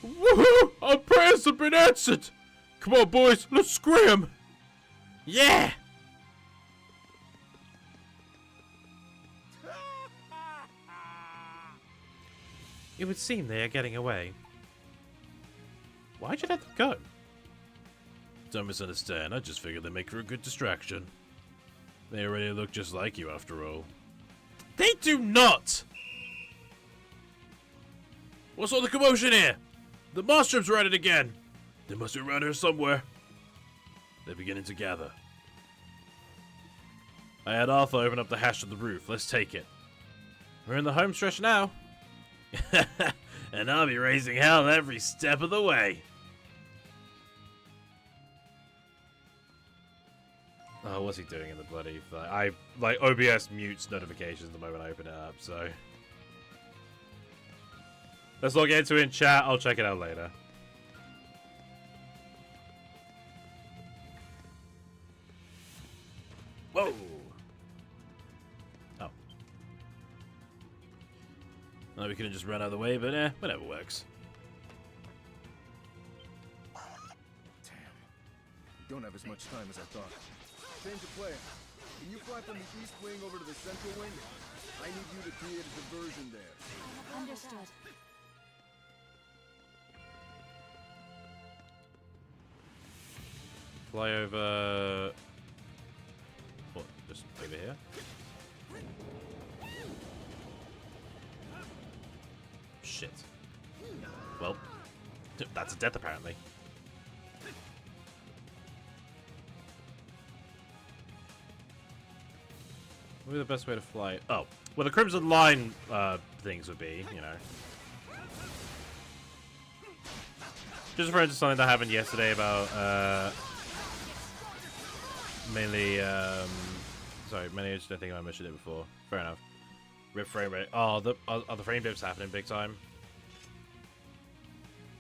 Woohoo! Our prayers have been answered! Come on, boys, let's scram! Yeah! It would seem they are getting away. Why'd you let them go? Don't misunderstand, I just figured they'd make for a good distraction. They already look just like you after all. They do not! What's all the commotion here? The Monstrums are at it again! They must be around here somewhere. They're beginning to gather. I had Arthur open up the hatch of the roof. Let's take it. We're in the home stretch now. And I'll be raising hell every step of the way. Oh, what's he doing in the bloody... like, OBS mutes notifications the moment I open it up, so... Let's log into it in chat. I'll check it out later. Whoa! Oh. Well, we could have just run out of the way, but whatever works. don't have as much time as I thought. Change of plan. Can you fly from the east wing over to the central wing? I need you to create a diversion there. Understood. Fly over... What, just over here? Shit. Well, that's a death apparently. What would be the best way to fly? Oh, well, the Crimson Line things would be, you know. Just referring to something that happened yesterday about mainly, sorry, I just don't think I mentioned it before. Fair enough. Rip frame rate. Oh, are the frame dips happening big time?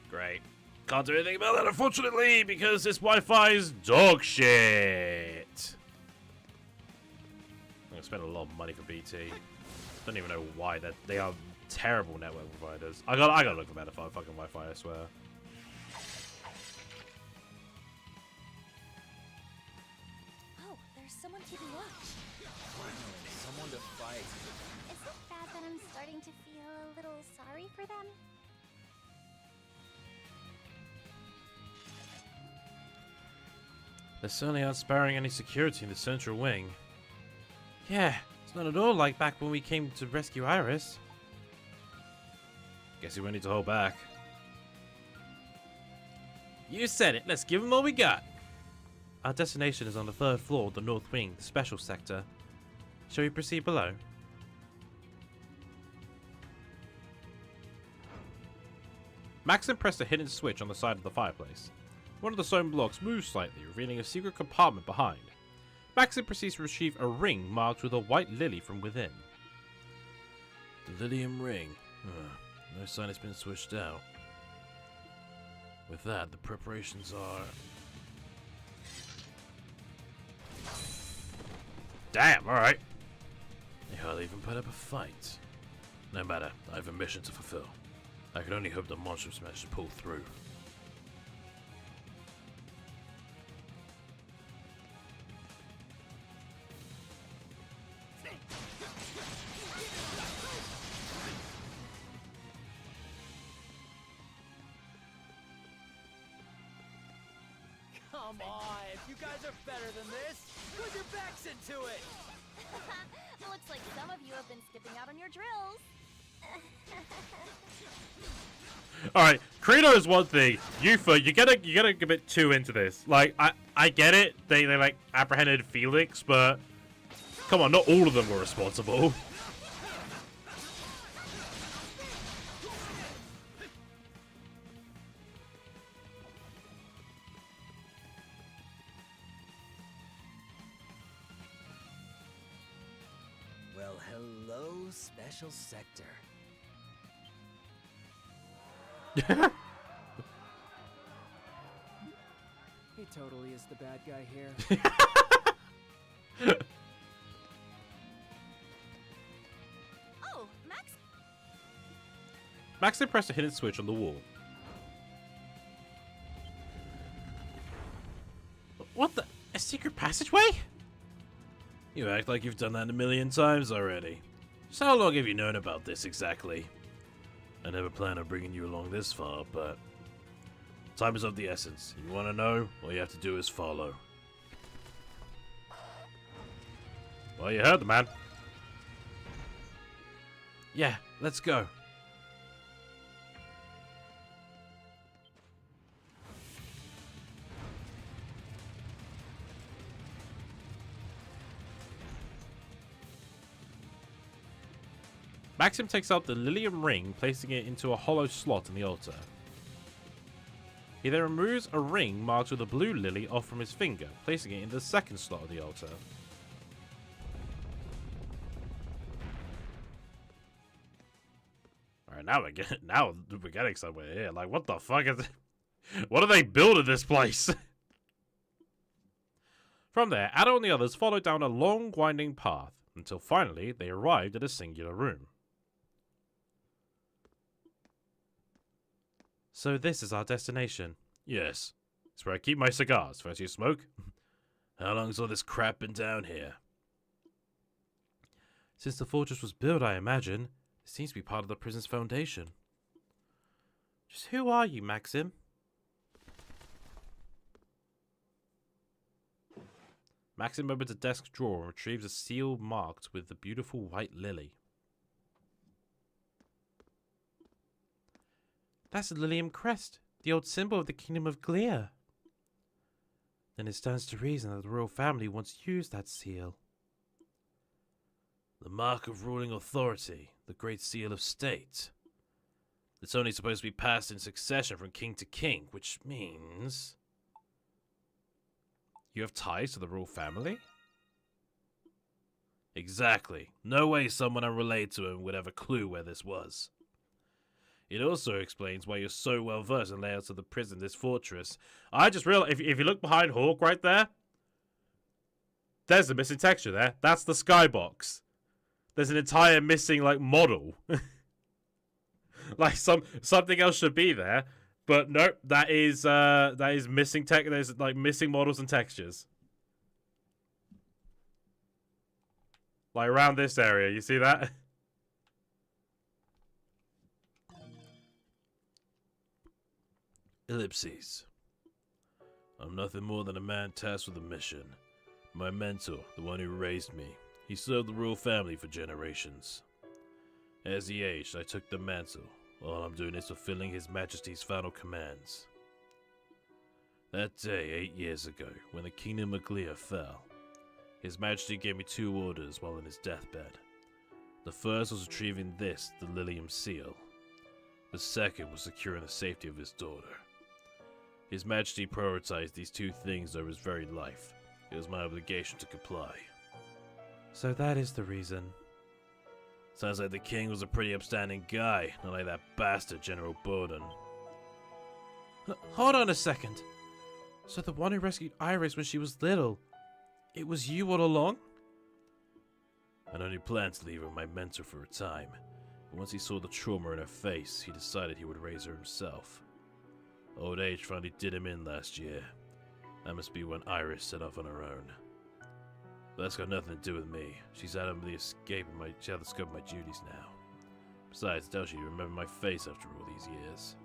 Great. Can't do anything about that, unfortunately, because this Wi-Fi is dog shit. I'm gonna spend a lot of money for BT. Don't even know why. That they are terrible network providers. I gotta look for better fucking Wi-Fi, I swear. Oh, there's someone keeping watch. Finally, someone to fight. Is it bad that I'm starting to feel a little sorry for them? They certainly aren't sparing any security in the central wing. Yeah, it's not at all like back when we came to rescue Iris. Guess we won't need to hold back. You said it, let's give them all we got. Our destination is on the 3rd floor of the North Wing, the special sector. Shall we proceed below? Maxim pressed a hidden switch on the side of the fireplace. One of the stone blocks moved slightly, revealing a secret compartment behind. Maxim proceeds to retrieve a ring marked with a white lily from within. The Lilium ring. No sign it's been switched out. With that, the preparations are... Damn, alright. They hardly even put up a fight. No matter, I have a mission to fulfill. I can only hope the Monstrum managed to pull through. Come on, you guys are better than this. Put your backs into it. Looks like some of you have been skipping out on your drills. Alright, Credo is one thing. Yufa, you gotta get a bit too into this. Like, I get it, they like apprehended Felix, but come on, not all of them were responsible. Well, hello, special sector. He totally is the bad guy here. Oh, Max. Maxim pressed a hidden switch on the wall. What the? A secret passageway? You act like you've done that a million times already. So how long have you known about this exactly? I never planned on bringing you along this far, but... time is of the essence. If you want to know, all you have to do is follow. Well, you heard the man. Yeah, let's go. Maxim takes out the Lilium ring, placing it into a hollow slot in the altar. He then removes a ring marked with a blue lily off from his finger, placing it in the second slot of the altar. Alright, now we're getting somewhere here. Like, what the fuck is it? What are they building this place? From there, Addo and the others followed down a long, winding path, until finally they arrived at a singular room. So this is our destination. Yes. It's where I keep my cigars. Fancy a smoke? How long's all this crap been down here? Since the fortress was built, I imagine. It seems to be part of the prison's foundation. Just who are you, Maxim? Maxim opens a desk drawer and retrieves a seal marked with the beautiful white lily. That's the Lilium crest, the old symbol of the Kingdom of Glea. Then it stands to reason that the royal family once used that seal. The mark of ruling authority, the great seal of state. It's only supposed to be passed in succession from king to king, which means... You have ties to the royal family? Exactly. No way someone unrelated to him would have a clue where this was. It also explains why you're so well versed in layouts of the prison, this fortress. I just realized, if you look behind Hawk right there, there's a missing texture there. That's the skybox. There's an entire missing, like, model. Like, something else should be there. But nope, that is missing tech. There's like missing models and textures. Like around this area, you see that? Ellipses. I'm nothing more than a man tasked with a mission. My mentor, the one who raised me, he served the royal family for generations. As he aged, I took the mantle. All I'm doing is fulfilling His Majesty's final commands. That day, 8 years ago, when the Kingdom of Glea fell, His Majesty gave me 2 orders while in his deathbed. The first was retrieving this, the Lilium seal. The second was securing the safety of his daughter. His Majesty prioritized these 2 things over his very life. It was my obligation to comply. So that is the reason. Sounds like the king was a pretty upstanding guy, not like that bastard General Bowden. Hold on a second. So the one who rescued Iris when she was little, it was you all along? I'd only planned to leave her with my mentor for a time, but once he saw the trauma in her face, he decided he would raise her himself. Old age finally did him in last year. That must be when Iris set off on her own. But that's got nothing to do with me. She's out of the scope of my duties now. Besides, doubt she'd remember my face after all these years.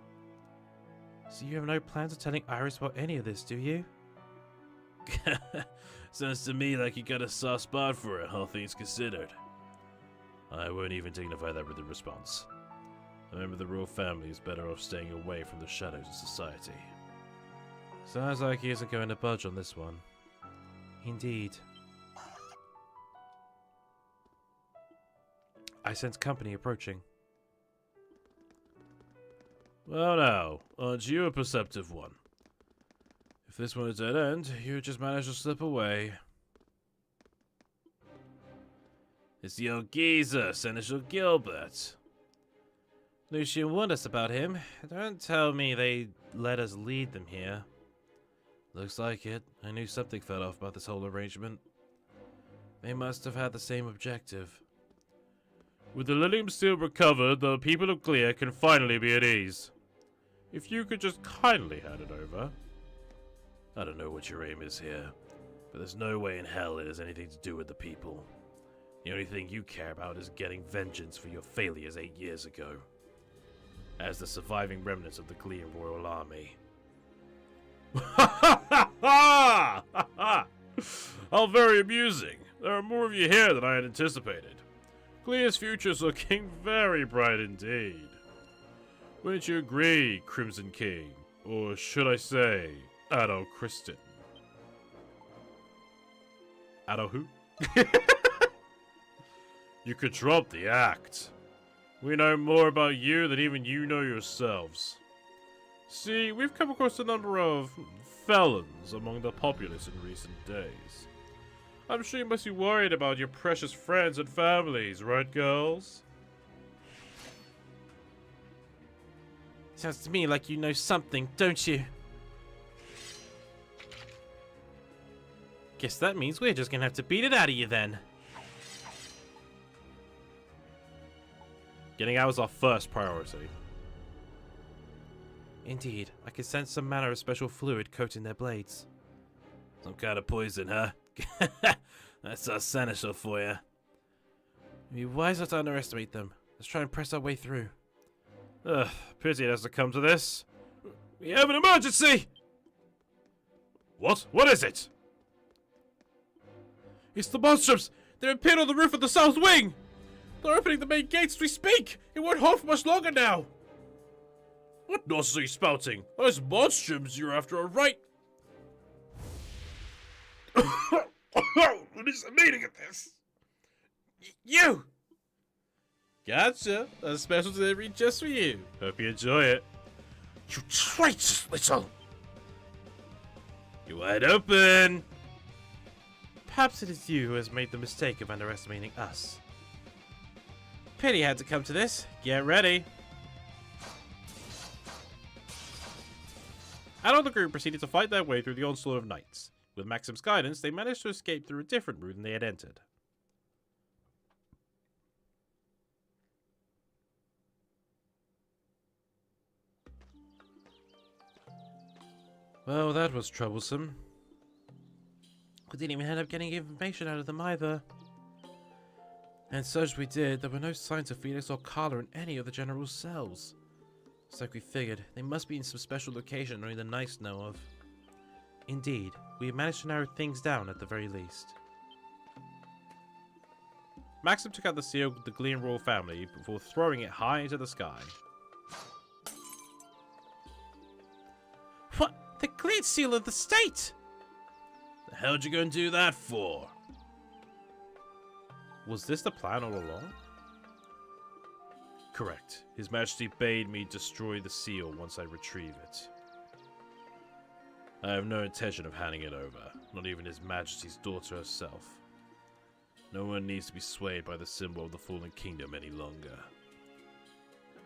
So you have no plans of telling Iris about any of this, do you? Sounds to me like you got a soft spot for it, all things considered. I won't even dignify that with a response. A member of the royal family is better off staying away from the shadows of society. Sounds like he isn't going to budge on this one. Indeed. I sense company approaching. Well now, aren't you a perceptive one? If this were a dead end, you just managed to slip away. It's the old geezer, Seneschal Gilbert. Lucian warned us about him. Don't tell me they let us lead them here. Looks like it. I knew something fell off about this whole arrangement. They must have had the same objective. With the Lilium seal recovered, the people of Glea can finally be at ease. If you could just kindly hand it over. I don't know what your aim is here, but there's no way in hell it has anything to do with the people. The only thing you care about is getting vengeance for your failures 8 years ago. As the surviving remnants of the Glean Royal Army. How very amusing. There are more of you here than I had anticipated. Glea's future is looking very bright indeed. Wouldn't you agree, Crimson King? Or should I say, Adol Kristen? Adol who? You could drop the act. We know more about you than even you know yourselves. See, we've come across a number of felons among the populace in recent days. I'm sure you must be worried about your precious friends and families, right, girls? Sounds to me like you know something, don't you? Guess that means we're just gonna have to beat it out of you then. Getting out was our first priority. Indeed, I can sense some manner of special fluid coating their blades. Some kind of poison, huh? That's our seneschal for you. It'd be wise not to underestimate them. Let's try and press our way through. Ugh, pity it has to come to this. We have an emergency! What? What is it? It's the Monstrums! They're impaled on the roof of the south wing! They're opening the main gates as we speak! It won't hold for much longer now! What nonsense are you spouting? Those Monstrums you're after are right... What is the meaning of this? You! Gotcha! A special delivery just for you. Hope you enjoy it. You traitorous little... You're wide open! Perhaps it is you who has made the mistake of underestimating us. Pity had to come to this. Get ready. And all the group proceeded to fight their way through the onslaught of knights. With Maxim's guidance, they managed to escape through a different route than they had entered. Well, that was troublesome. We didn't even end up getting information out of them either. And such we did, there were no signs of Felix or Carla in any of the General's cells. It's like we figured, they must be in some special location only the Knights know of. Indeed, we have managed to narrow things down at the very least. Maxim took out the seal with the Glean royal family before throwing it high into the sky. What? The Glean seal of the state? The hell'd you go and do that for? Was this the plan all along? Correct. His Majesty bade me destroy the seal once I retrieve it. I have no intention of handing it over, not even His Majesty's daughter herself. No one needs to be swayed by the symbol of the fallen kingdom any longer.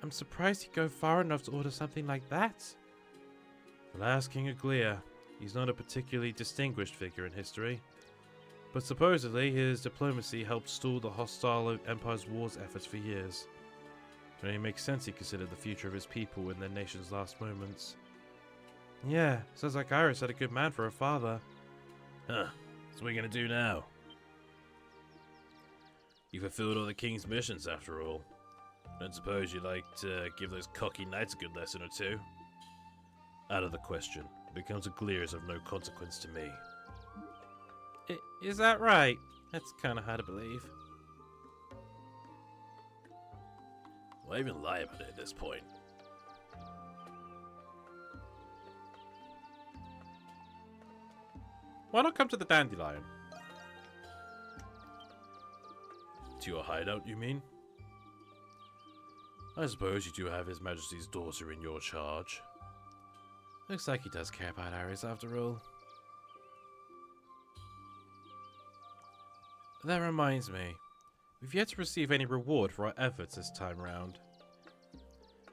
I'm surprised he'd go far enough to order something like that. The last King of Glea, he's not a particularly distinguished figure in history. But supposedly, his diplomacy helped stall the hostile Empire's war's efforts for years. It only makes sense he considered the future of his people in their nation's last moments. Yeah, sounds like Iris had a good man for her father. Huh, so what are we gonna do now? You fulfilled all the King's missions after all. Don't suppose you'd like to give those cocky knights a good lesson or two? Out of the question. Becomes a Glea is of no consequence to me. Is that right? That's kinda hard to believe. Why even lie about it at this point? Why not come to the Dandelion? To your hideout, you mean? I suppose you do have His Majesty's daughter in your charge. Looks like he does care about Iris after all. That reminds me, we've yet to receive any reward for our efforts this time round.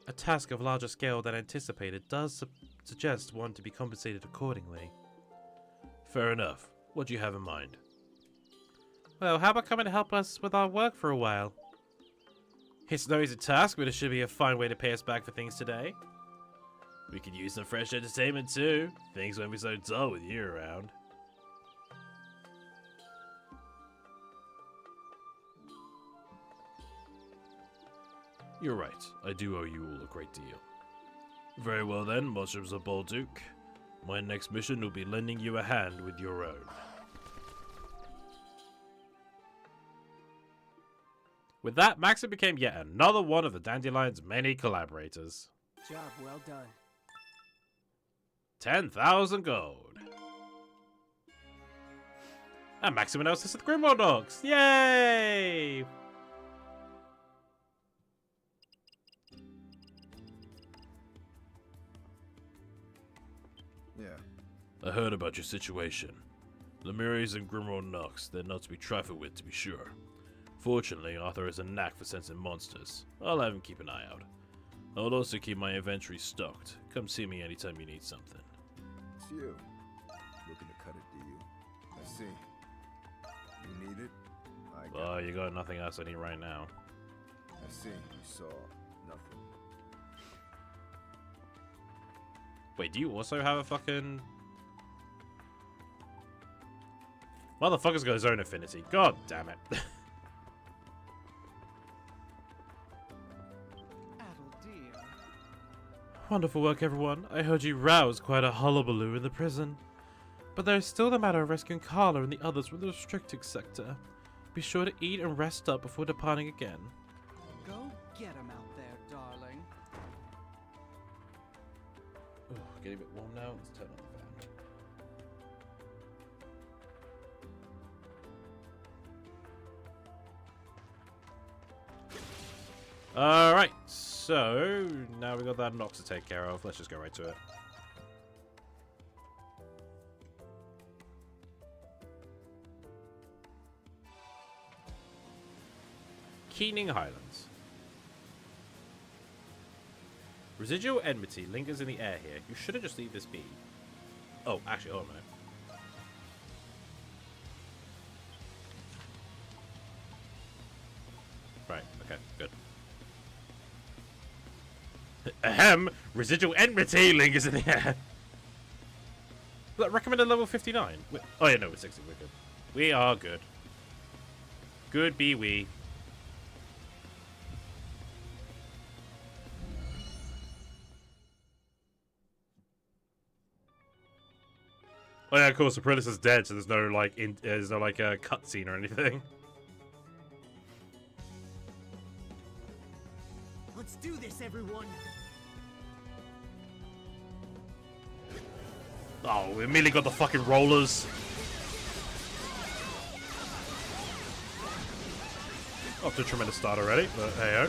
A task of larger scale than anticipated does suggest one to be compensated accordingly. Fair enough. What do you have in mind? Well, how about coming to help us with our work for a while? It's no easy task, but it should be a fine way to pay us back for things today. We could use some fresh entertainment too. Things won't be so dull with you around. You're right. I do owe you all a great deal. Very well then, Monstrums of Bolduc. My next mission will be lending you a hand with your own. With that, Maxim became yet another one of the Dandelion's many collaborators. Job well done. 10,000 gold. And Maxim announced this at the Grimwald Dogs. Yay! Yeah. I heard about your situation. Lemurians and Grimwald Nox, they're not to be trifled with, to be sure. Fortunately, Arthur has a knack for sensing monsters. I'll have him keep an eye out. I'll also keep my inventory stocked. Come see me anytime you need something. It's you. Looking to cut it, do you? I see. You need it? I got Well, you got nothing else I need right now. I see. You saw nothing. Wait, do you also have a fucking... Motherfucker's got his own affinity. God damn it. Wonderful work, everyone. I heard you roused quite a hullabaloo in the prison. But there's still the matter of rescuing Carla and the others from the restricted sector. Be sure to eat and rest up before departing again. Go get him out there, darling. Oh, getting a bit warm now. Let's turn on the fan. Alright, so now we got that Nox to take care of. Let's just go right to it. Keening Highlands. Residual enmity lingers in the air here. You shouldn't just leave this be. Oh, actually, hold on a minute. Right, okay, good. Ahem! Residual enmity lingers in the air. Look, recommended level 59. Oh yeah, no, we're 60. We're good. We are good. Good be we. Oh yeah, of course, Aprillis is dead, so there's no like there's no like a cutscene or anything. Let's do this, everyone. Oh, we immediately got the fucking rollers. Off to a tremendous start already, but hey-ho.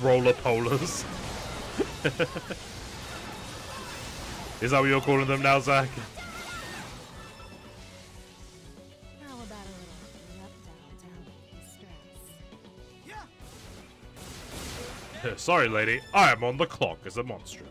Roller polars. Is that what you're calling them now, Zach? How about a little up, down, stress? Sorry, lady. I am on the clock as a monstrum.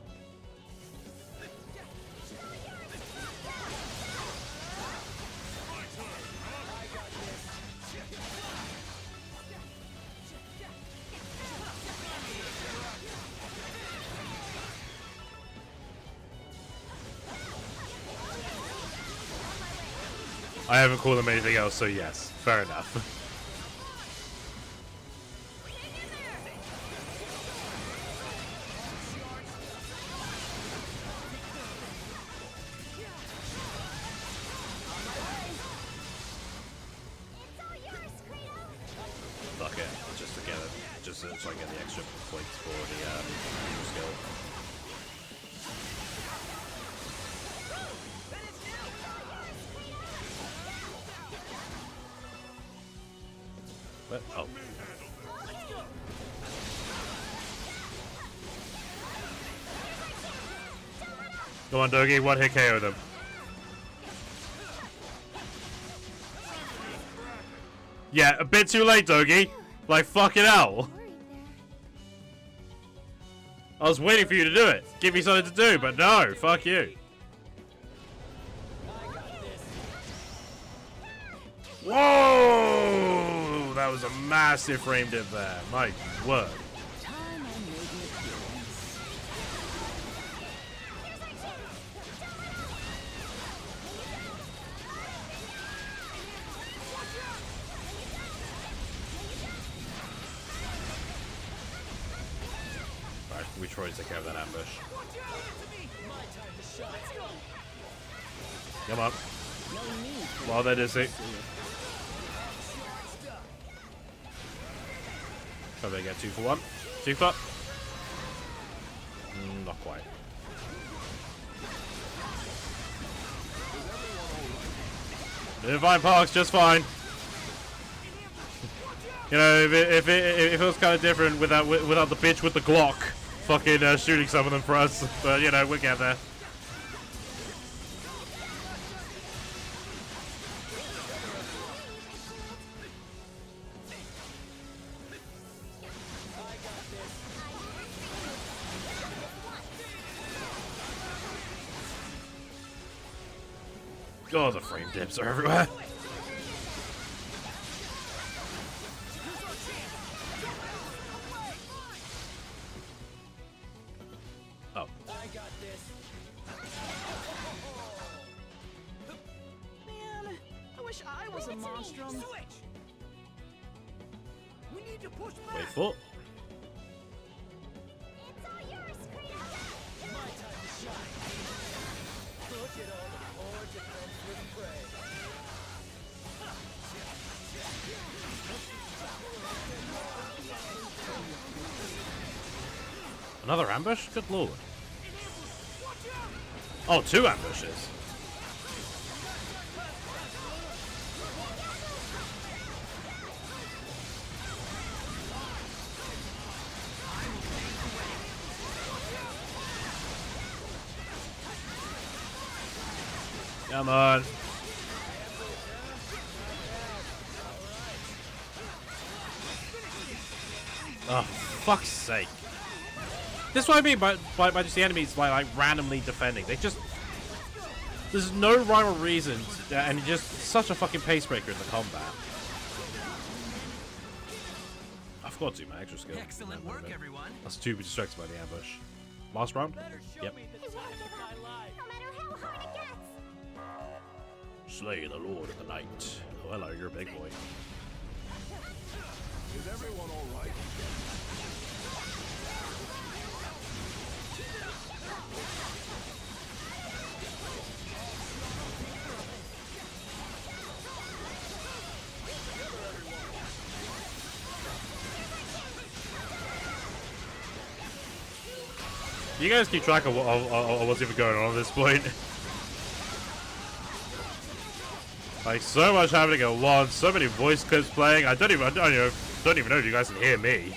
I haven't called them anything else, so yes, fair enough. Fuck it, just to get it, just so I get the extra points for the new skill. What? Oh. Go on, Dogi. One hit KO them. Yeah, a bit too late, Dogi. Like, fucking hell. I was waiting for you to do it. Give me something to do, but no. Fuck you. Whoa! That was a massive frame dip there. My word. Alright, we try to take care of that ambush. Come on. While that is it. Probably get 2 for 1. 2 for. Not quite. Divine Park's just fine. You know, if it was kind of different without the bitch with the Glock fucking shooting some of them for us, but you know, we'll get there. God, the frame dips are everywhere. wish I was a monstrum. Switch. We need to push back. Wait for. It's all yours, Kratos. My time to shine. Push it all or defense with prey. Another ambush? Good lord. Oh, 2 ambushes. Come on. Oh, fuck's sake. This is what I mean by just the enemies like randomly defending. They just... There's no rhyme or reason, and just such a fucking pacebreaker in the combat. I forgot to do my extra skill. Excellent work, everyone. I was too distracted by the ambush. Last round? Yep. Slay the Lord of the Night. Oh, hello, you're a big boy. Is everyone all right? You guys keep track of what's even going on at this point. Like, so much happening at once, so many voice clips playing. I don't even know if you guys can hear me.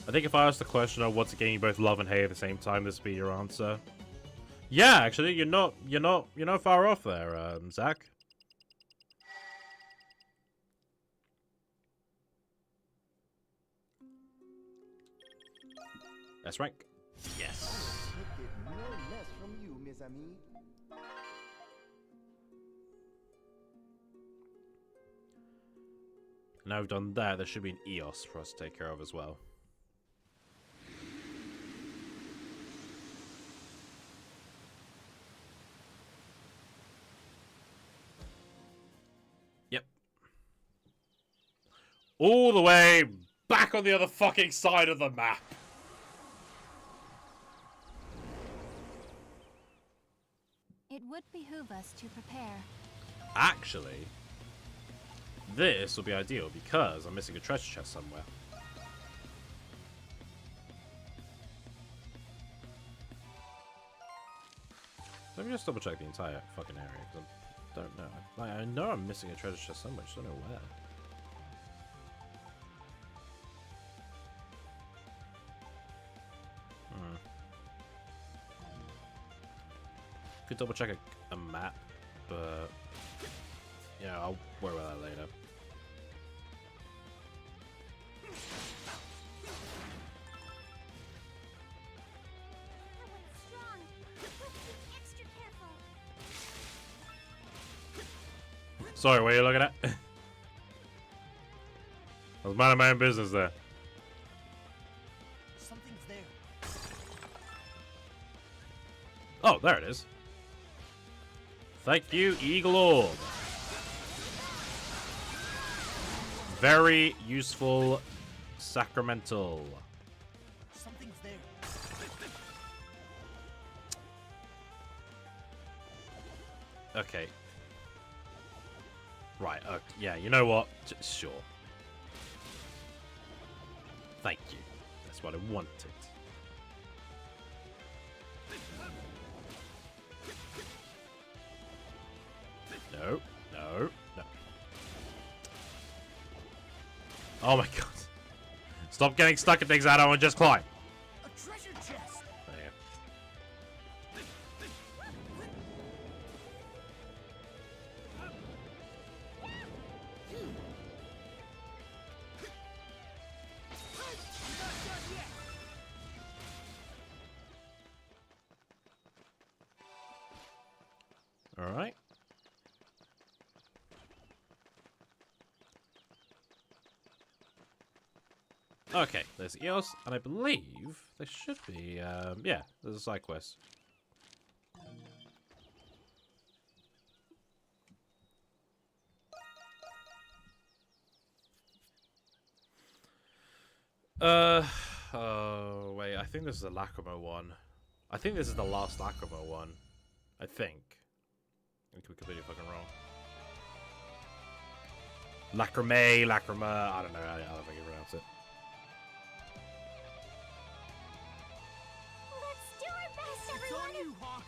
I think if I asked the question of what's a game you both love and hate at the same time, this would be your answer. Yeah, actually, you're not far off there, Zach. S rank. Yes. No less from you, mes amis. Now we've done that, there should be an EOS for us to take care of as well. Yep. All the way back on the other fucking side of the map. It would behoove us to prepare. Actually, this will be ideal because I'm missing a treasure chest somewhere. Let me just double check the entire fucking area because I don't know. Like, I know I'm missing a treasure chest somewhere, just don't know where. Could double check a map, but yeah, I'll worry about that later. Sorry, what are you looking at? I was minding my own business there. Something's there. Oh, there it is. Thank you, Eagle Orb. Very useful sacramental. Something's there. Okay. Right, yeah, you know what? Sure. Thank you. That's what I wanted. No, no, no. Oh my god. Stop getting stuck in things, Addo, and just climb. A treasure chest. There. Okay, there's Eos, and I believe there should be, yeah, there's a side quest. Oh, wait, I think this is a Lacrimo one. I think this is the last Lacrimo one. I think. I could be completely fucking wrong. Lacrime, Lacrima, I don't know, I don't think you pronounce it. Let's do our best, everyone! It's on you, Hawk!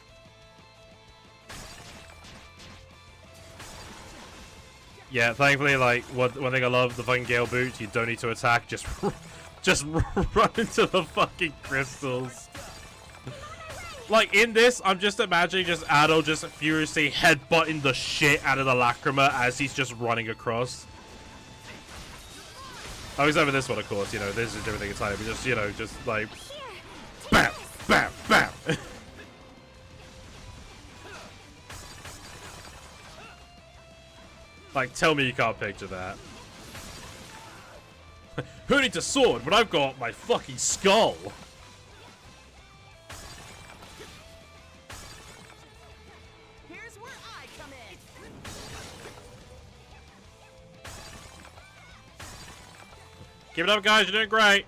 Yeah, thankfully, like, one thing I love, the fucking Gale Boot, you don't need to attack, just run into the fucking crystals. Like, in this, I'm just imagining just Adol just furiously headbutting the shit out of the Lacrima as he's just running across. Oh, except for this one, of course, you know, this is everything entirely, but just, you know, just like, BAM! BAM! BAM! Like, tell me you can't picture that. Who needs a sword when I've got my fucking skull? Here's where I come in. Keep it up, guys. You're doing great.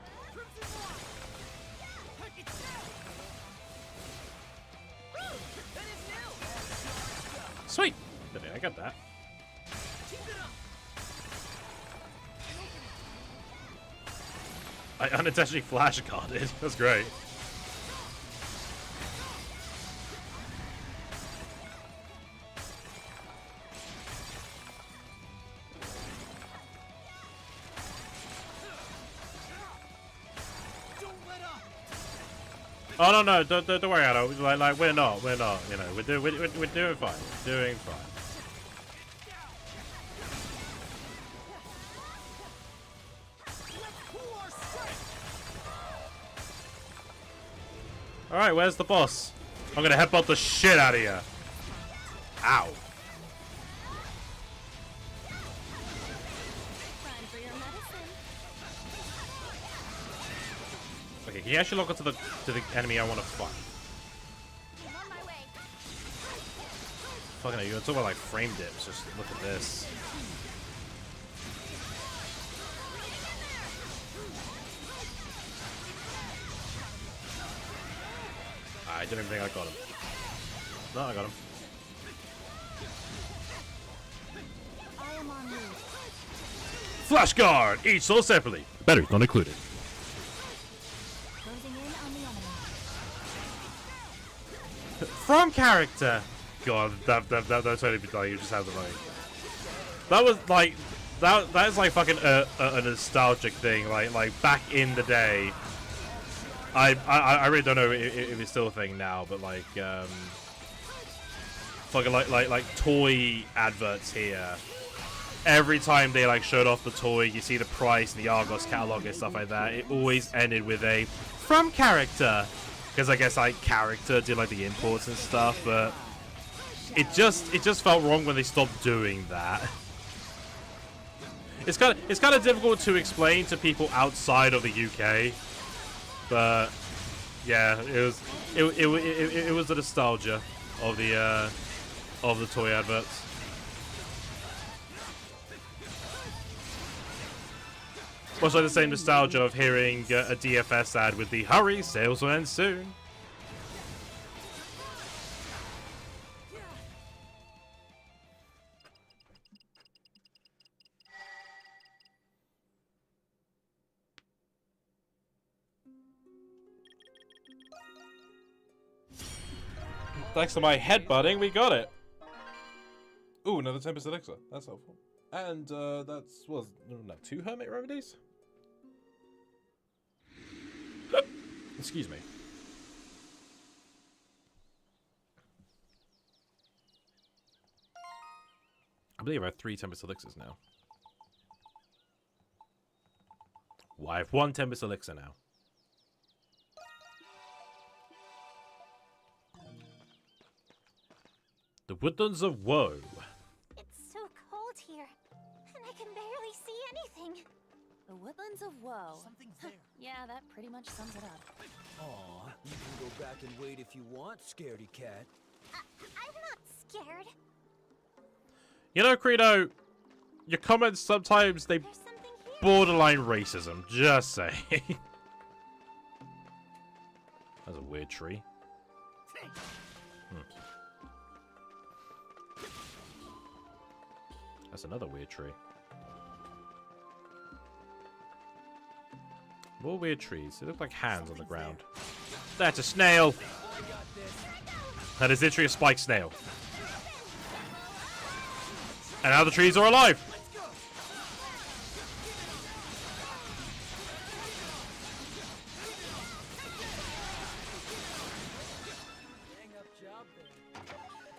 Sweet. I got that. I unintentionally flash guarded. That's great. Oh no, don't worry, Addo. Like we're not. You know, we're doing fine. We're doing fine. Alright, where's the boss? I'm gonna headbutt the shit out of you. Ow. Okay, can you actually log onto the enemy I want to fight? Fucking hell, you're talking about like frame dips. Just look at this. I didn't think I got him. No, I got him. Flash guard! Each soul separately. Batteries not included. From character! God, that totally be like you just have the money. That was like that is like fucking a nostalgic thing. Like back in the day. I really don't know if it's still a thing now, but like fucking like toy adverts here. Every time they like showed off the toy, you see the price and the Argos catalog and stuff like that. It always ended with a from character, because I guess like character did like the imports and stuff, but it just felt wrong when they stopped doing that. It's kind of difficult to explain to people outside of the UK. But yeah, it was the nostalgia of the toy adverts. Much like the same nostalgia of hearing a DFS ad with the "Hurry, sales will end soon." Thanks to my headbutting, we got it. Ooh, another Tempest Elixir. That's helpful. And that's was no 2 Hermit Remedies. Excuse me. I believe I have 3 Tempest Elixirs now. Well, I have 1 Tempest Elixir now. The Woodlands of Woe. It's so cold here, and I can barely see anything. The Woodlands of Woe. Something's there. Yeah, that pretty much sums it up. Aw, you can go back and wait if you want, scaredy cat. I'm not scared. You know, Credo, your comments sometimes, they borderline racism. Just saying. That's a weird tree. That's another weird tree. More weird trees. They look like hands on the ground. That's a snail! That is literally a spiked snail. And now the trees are alive!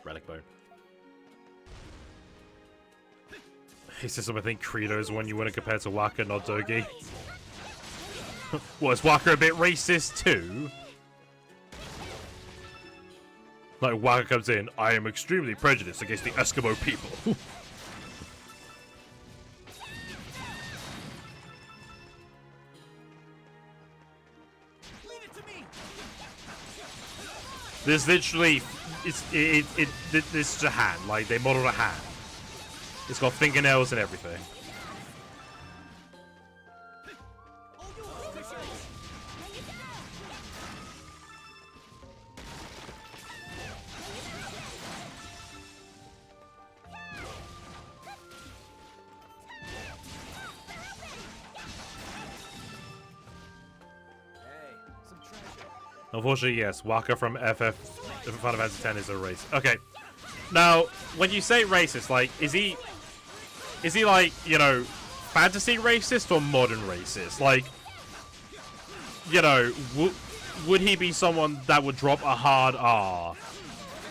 Relic bone. He says, I think Credo is one you want to compare to Waka, not Dogi. Was Waka a bit racist too? Like, Waka comes in, I am extremely prejudiced against the Eskimo people. This literally, this is a hand. Like, they modeled a hand. It's got fingernails and everything. Unfortunately, yes, Waka from Final Fantasy X is a race. Okay, now when you say racist, like, is he like, you know, fantasy racist or modern racist? Like, you know, would he be someone that would drop a hard R,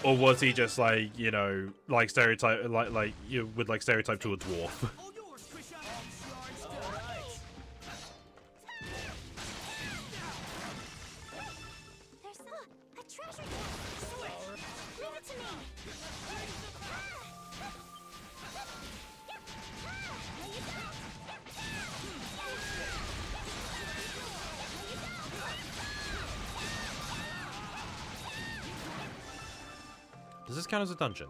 or was he just like, you know, like stereotype, like you would like stereotype to a dwarf? Does this count as a dungeon?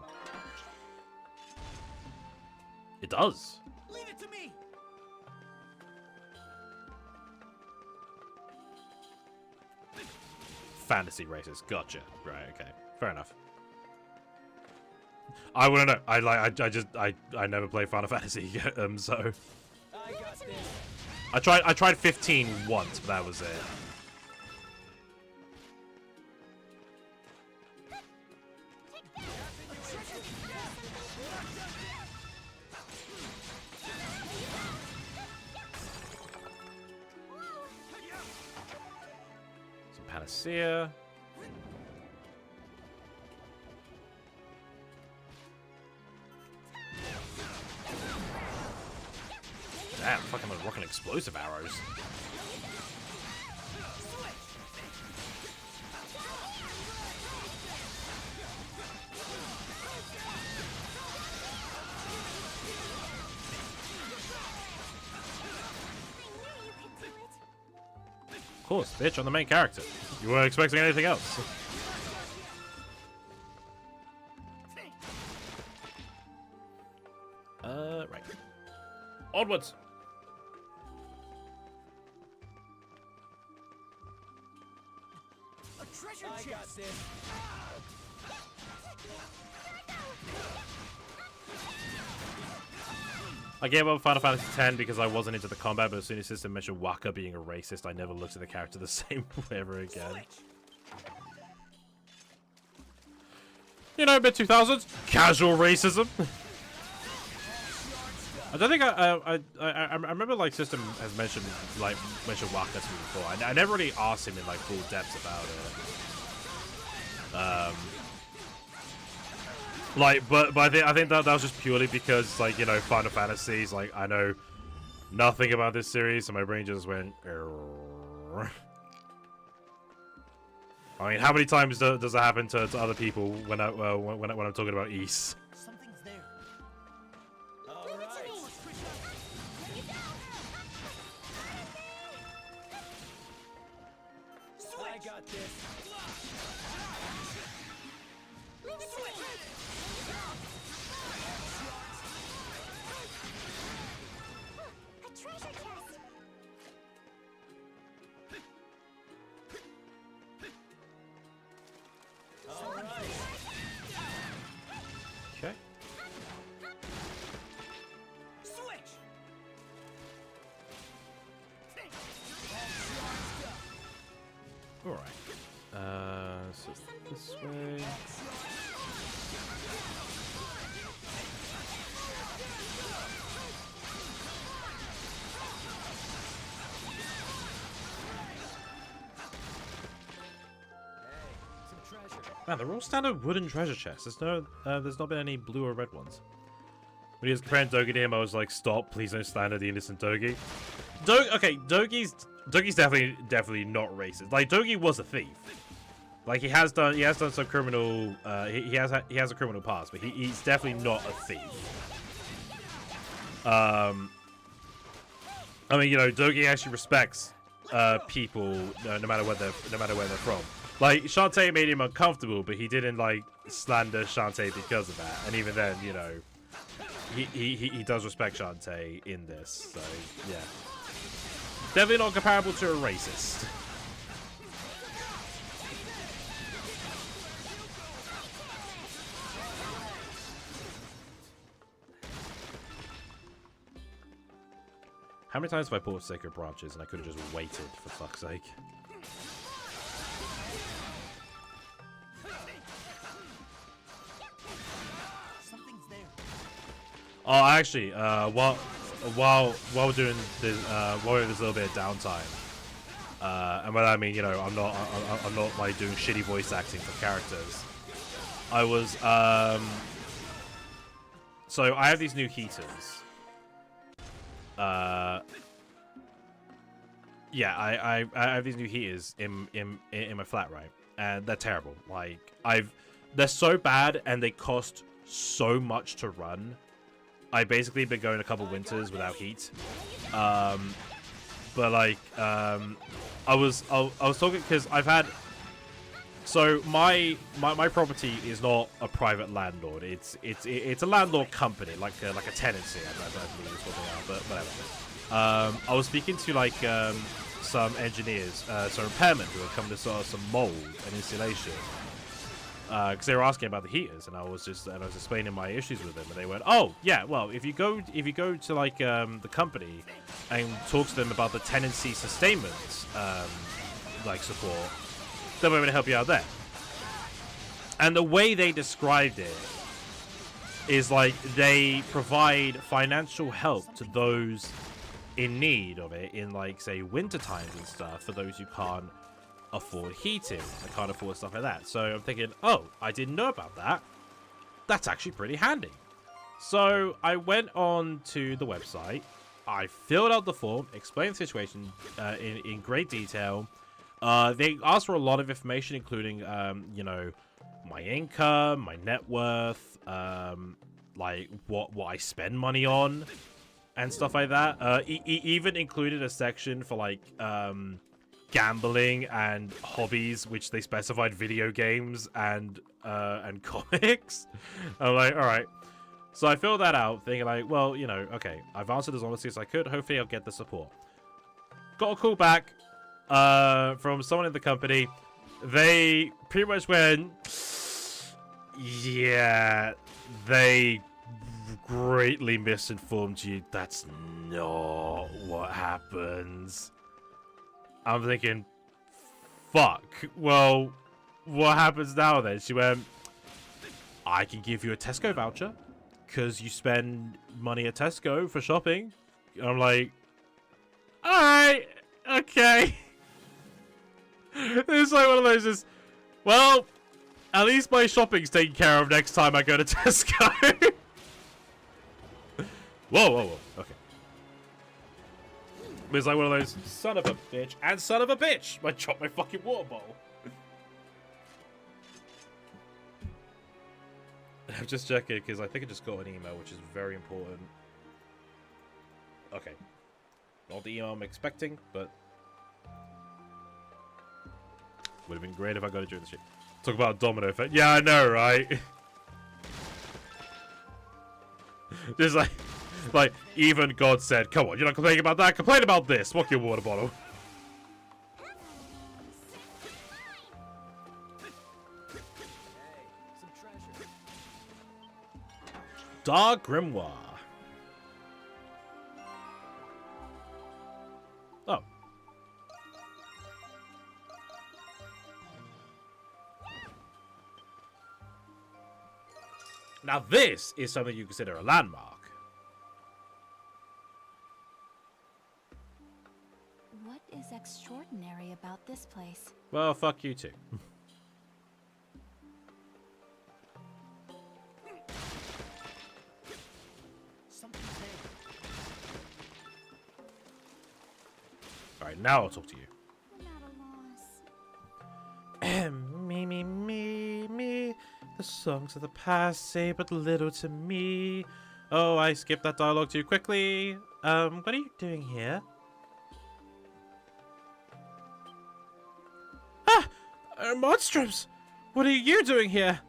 It does. Leave it to me. Fantasy races, gotcha. Right, okay, fair enough. I wouldn't know. I never played Final Fantasy, so. I tried 15 once, but that was it. Panacea. Damn, fucking rocking explosive arrows. Of course, bitch, I'm the main character. You weren't expecting anything else. Right. Onwards! A treasure chest. I gave up Final Fantasy X because I wasn't into the combat, but as soon as System mentioned Waka being a racist, I never looked at the character the same way ever again. You know, mid-2000s, casual racism. I don't think I remember, like, System has mentioned Waka to me before. I never really asked him in like full depth about it. Like, but I think that was just purely because, like, you know, Final Fantasies, like, I know nothing about this series, so my brain just went. I mean, how many times does that happen to other people when I'm talking about Ys? Something's there. Alright. So this way. Man, they're all standard wooden treasure chests. There's not been any blue or red ones. When he was comparing Dogi to him, I was like, stop, please don't slander the innocent Dogi. Dogi's definitely not racist. Like, Dogi was a thief. Like, he has done some criminal, he has a criminal past, but he's definitely not a thief. I mean, you know, Dogi actually respects people no matter where they're from. Like, Shantae made him uncomfortable, but he didn't like slander Shantae because of that. And even then, you know, he does respect Shantae in this. So yeah, definitely not comparable to a racist. How many times have I bought sacred branches and I could have just waited, for fuck's sake? Oh, actually, while we're doing this, while we have this little bit of downtime, and by that I mean, you know, I'm not like doing shitty voice acting for characters. I was, so I have these new heaters. Yeah, I have these new heaters in my flat, right? And they're terrible. Like, they're so bad and they cost so much to run. I basically been going a couple winters without heat. But like, I was talking because I've had. So my property is not a private landlord. It's a landlord company, like a tenancy. I believe is what they are, but whatever. I was speaking to like some engineers, some repairmen who had come to sort of some mold and installation. Because they were asking about the heaters, and I was explaining my issues with them, and they went, "Oh, yeah, well, if you go to like the company and talk to them about the tenancy sustainment like support, they'll be able to help you out there." And the way they described it is like they provide financial help to those in need of it in like say winter times and stuff for those who can't afford heating and can't afford stuff like that. So I'm thinking, oh, I didn't know about that. That's actually pretty handy. So I went on to the website, I filled out the form, explained the situation in great detail. They asked for a lot of information, including you know, my income, my net worth, like what I spend money on and stuff like that. Even included a section for like gambling and hobbies, which they specified video games and comics. I'm like, all right. So I filled that out, thinking like, well, you know, okay, I've answered as honestly as I could. Hopefully I'll get the support. Got a call back from someone in the company. They pretty much went, yeah, they greatly misinformed you. That's not what happens. I'm thinking, fuck. Well, what happens now then? She went, I can give you a Tesco voucher because you spend money at Tesco for shopping. And I'm like, alright, okay. It's like one of those just, well, at least my shopping's taken care of next time I go to Tesco. Whoa, okay. It's like one of those, son of a bitch, and son of a bitch! I dropped my fucking water bottle. I'm just checking, because I think I just got an email, which is very important. Okay. Not the email I'm expecting, but would have been great if I got it during the shit. Talk about domino effect. Yeah, I know, right? Just like, even God said, come on, you're not complaining about that? Complain about this. Walk your water bottle. Dark Grimoire. Oh. Now this is something you consider a landmark. What is extraordinary about this place? Well, fuck you too. Alright, now I'll talk to you. Me. The songs of the past say but little to me. Oh, I skipped that dialogue too quickly. What are you doing here? Monstrums! What are you doing here?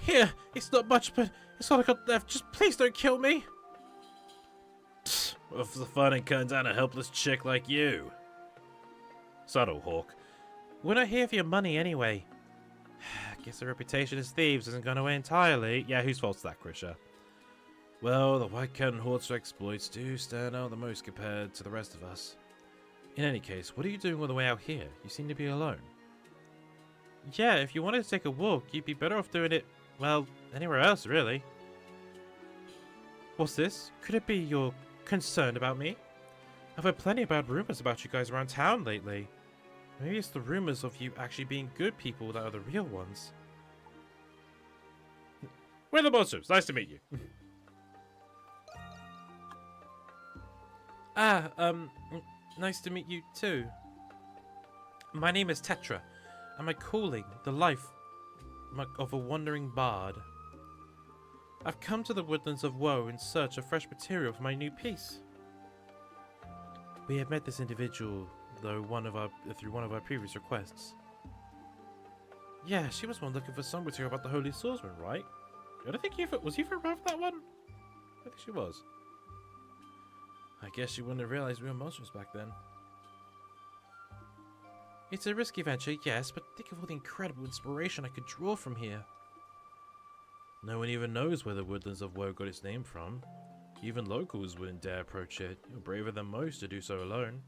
Here, it's not much, but it's all I got left. Just please don't kill me. What's the fun in cutting down a helpless chick like you? Subtle, Hawk. We're not here for your money anyway. Guess the reputation as thieves hasn't gone away entirely. Yeah, whose fault's that, Krisha? Well, the White Cat and Horde's exploits do stand out the most compared to the rest of us. In any case, what are you doing all the way out here? You seem to be alone. Yeah, if you wanted to take a walk, you'd be better off doing it, well, anywhere else, really. What's this? Could it be you're concerned about me? I've heard plenty of bad rumors about you guys around town lately. Maybe it's the rumors of you actually being good people that are the real ones. We're the Monstrums. Nice to meet you. Nice to meet you too. My name is Tetra, and my calling, the life of a wandering bard. I've come to the woodlands of Woe in search of fresh material for my new piece. We have met this individual, though through one of our previous requests. Yeah, she was one looking for some material about the Holy Swordsman, right? I don't think was you around for that one? I think she was. I guess she wouldn't have realized we were monsters back then. It's a risky venture, yes, but think of all the incredible inspiration I could draw from here. No one even knows where the Woodlands of Woe got its name from. Even locals wouldn't dare approach it. You're braver than most to do so alone.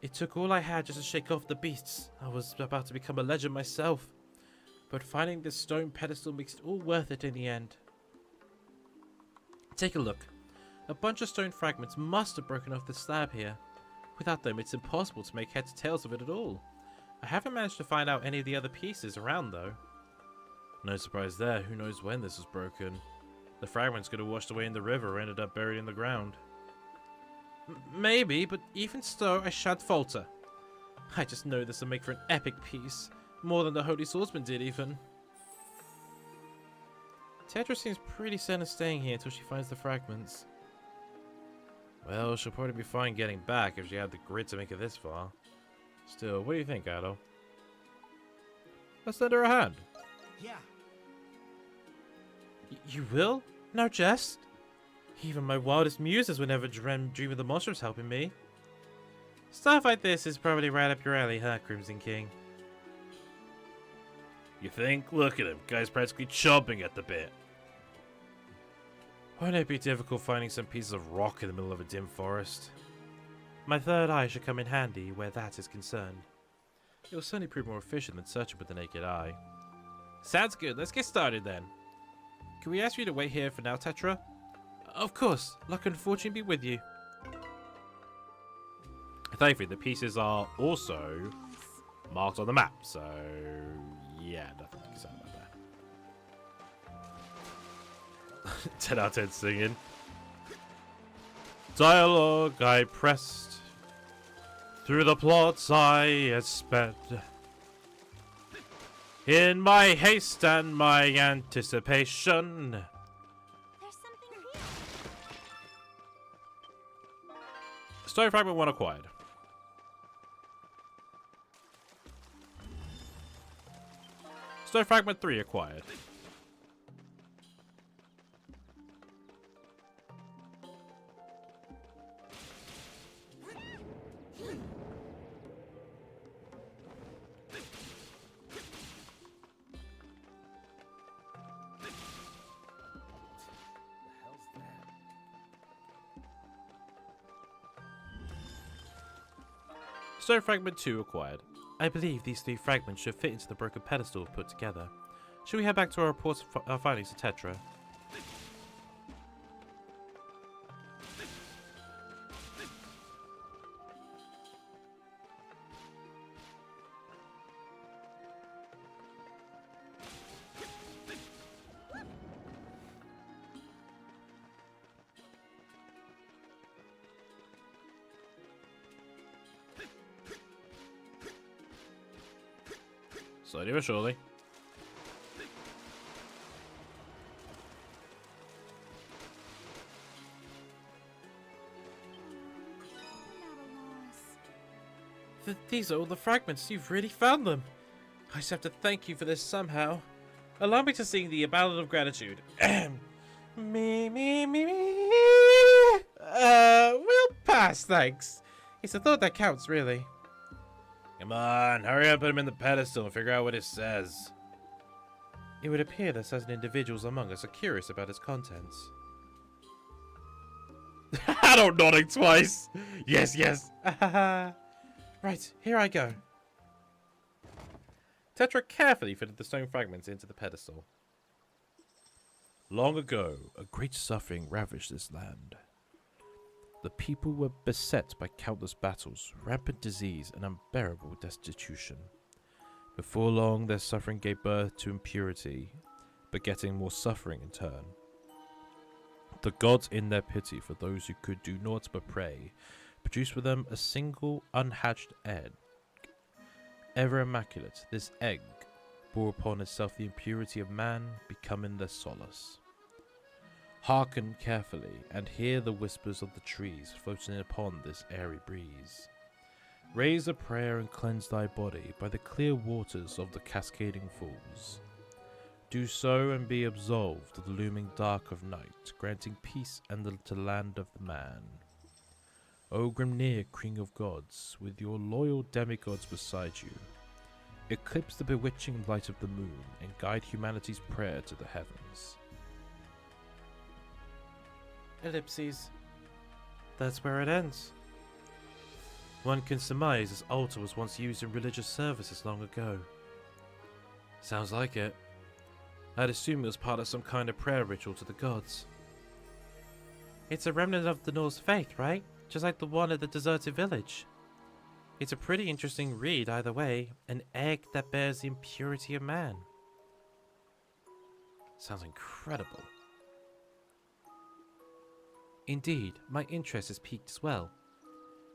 It took all I had just to shake off the beasts. I was about to become a legend myself. But finding this stone pedestal makes it all worth it in the end. Take a look. A bunch of stone fragments must have broken off the slab here. Without them, it's impossible to make heads or tails of it at all. I haven't managed to find out any of the other pieces around, though. No surprise there. Who knows when this was broken? The fragments could have washed away in the river or ended up buried in the ground. Maybe, but even so, I shan't falter. I just know this will make for an epic piece. More than the Holy Swordsman did, even. Tetra seems pretty set on staying here until she finds the fragments. Well, she'll probably be fine getting back if she had the grit to make it this far. Still, what do you think, Ado? Let's lend her a hand. Yeah. You will? No jest? Even my wildest muses would never dream of the monsters helping me. Stuff like this is probably right up your alley, huh, Crimson King? You think? Look at him. Guy's practically chomping at the bit. Won't it be difficult finding some pieces of rock in the middle of a dim forest? My third eye should come in handy where that is concerned. It will certainly prove more efficient than searching with the naked eye. Sounds good. Let's get started then. Can we ask you to wait here for now, Tetra? Of course. Luck and fortune be with you. Thankfully, the pieces are also marked on the map, so yeah, nothing to concern about that. 10 out of 10 singing. Dialogue I pressed, through the plots I had sped. In my haste and my anticipation. There's something here. Stone fragment 1 acquired. Stone fragment 3 acquired. Stone fragment 2 acquired. I believe these 3 fragments should fit into the broken pedestal put together. Should we head back to our reports of our findings to Tetra? Slowly but surely. These are all the fragments. You've really found them. I just have to thank you for this somehow. Allow me to sing the Ballad of Gratitude. Me. We'll pass, thanks. It's the thought that counts, really. Come on, hurry up, put him in the pedestal and figure out what it says. It would appear that certain individuals among us are curious about its contents. Adult nodding twice. Yes. Right, here I go. Tetra carefully fitted the stone fragments into the pedestal. Long ago, a great suffering ravaged this land. The people were beset by countless battles, rampant disease, and unbearable destitution. Before long, their suffering gave birth to impurity, begetting more suffering in turn. The gods, in their pity for those who could do naught but pray, produced for them a single unhatched egg. Ever immaculate, this egg bore upon itself the impurity of man, becoming their solace. Hearken carefully, and hear the whispers of the trees floating upon this airy breeze. Raise a prayer and cleanse thy body by the clear waters of the cascading falls. Do so and be absolved of the looming dark of night, granting peace and the land of the man. O Grimnir, King of Gods, with your loyal demigods beside you, eclipse the bewitching light of the moon and guide humanity's prayer to the heavens. Ellipses. That's where it ends. One can surmise this altar was once used in religious services long ago. Sounds like it. I'd assume it was part of some kind of prayer ritual to the gods. It's a remnant of the Norse faith, right? Just like the one at the deserted village. It's a pretty interesting read either way. An egg that bears the impurity of man. Sounds incredible. Indeed, my interest is piqued as well.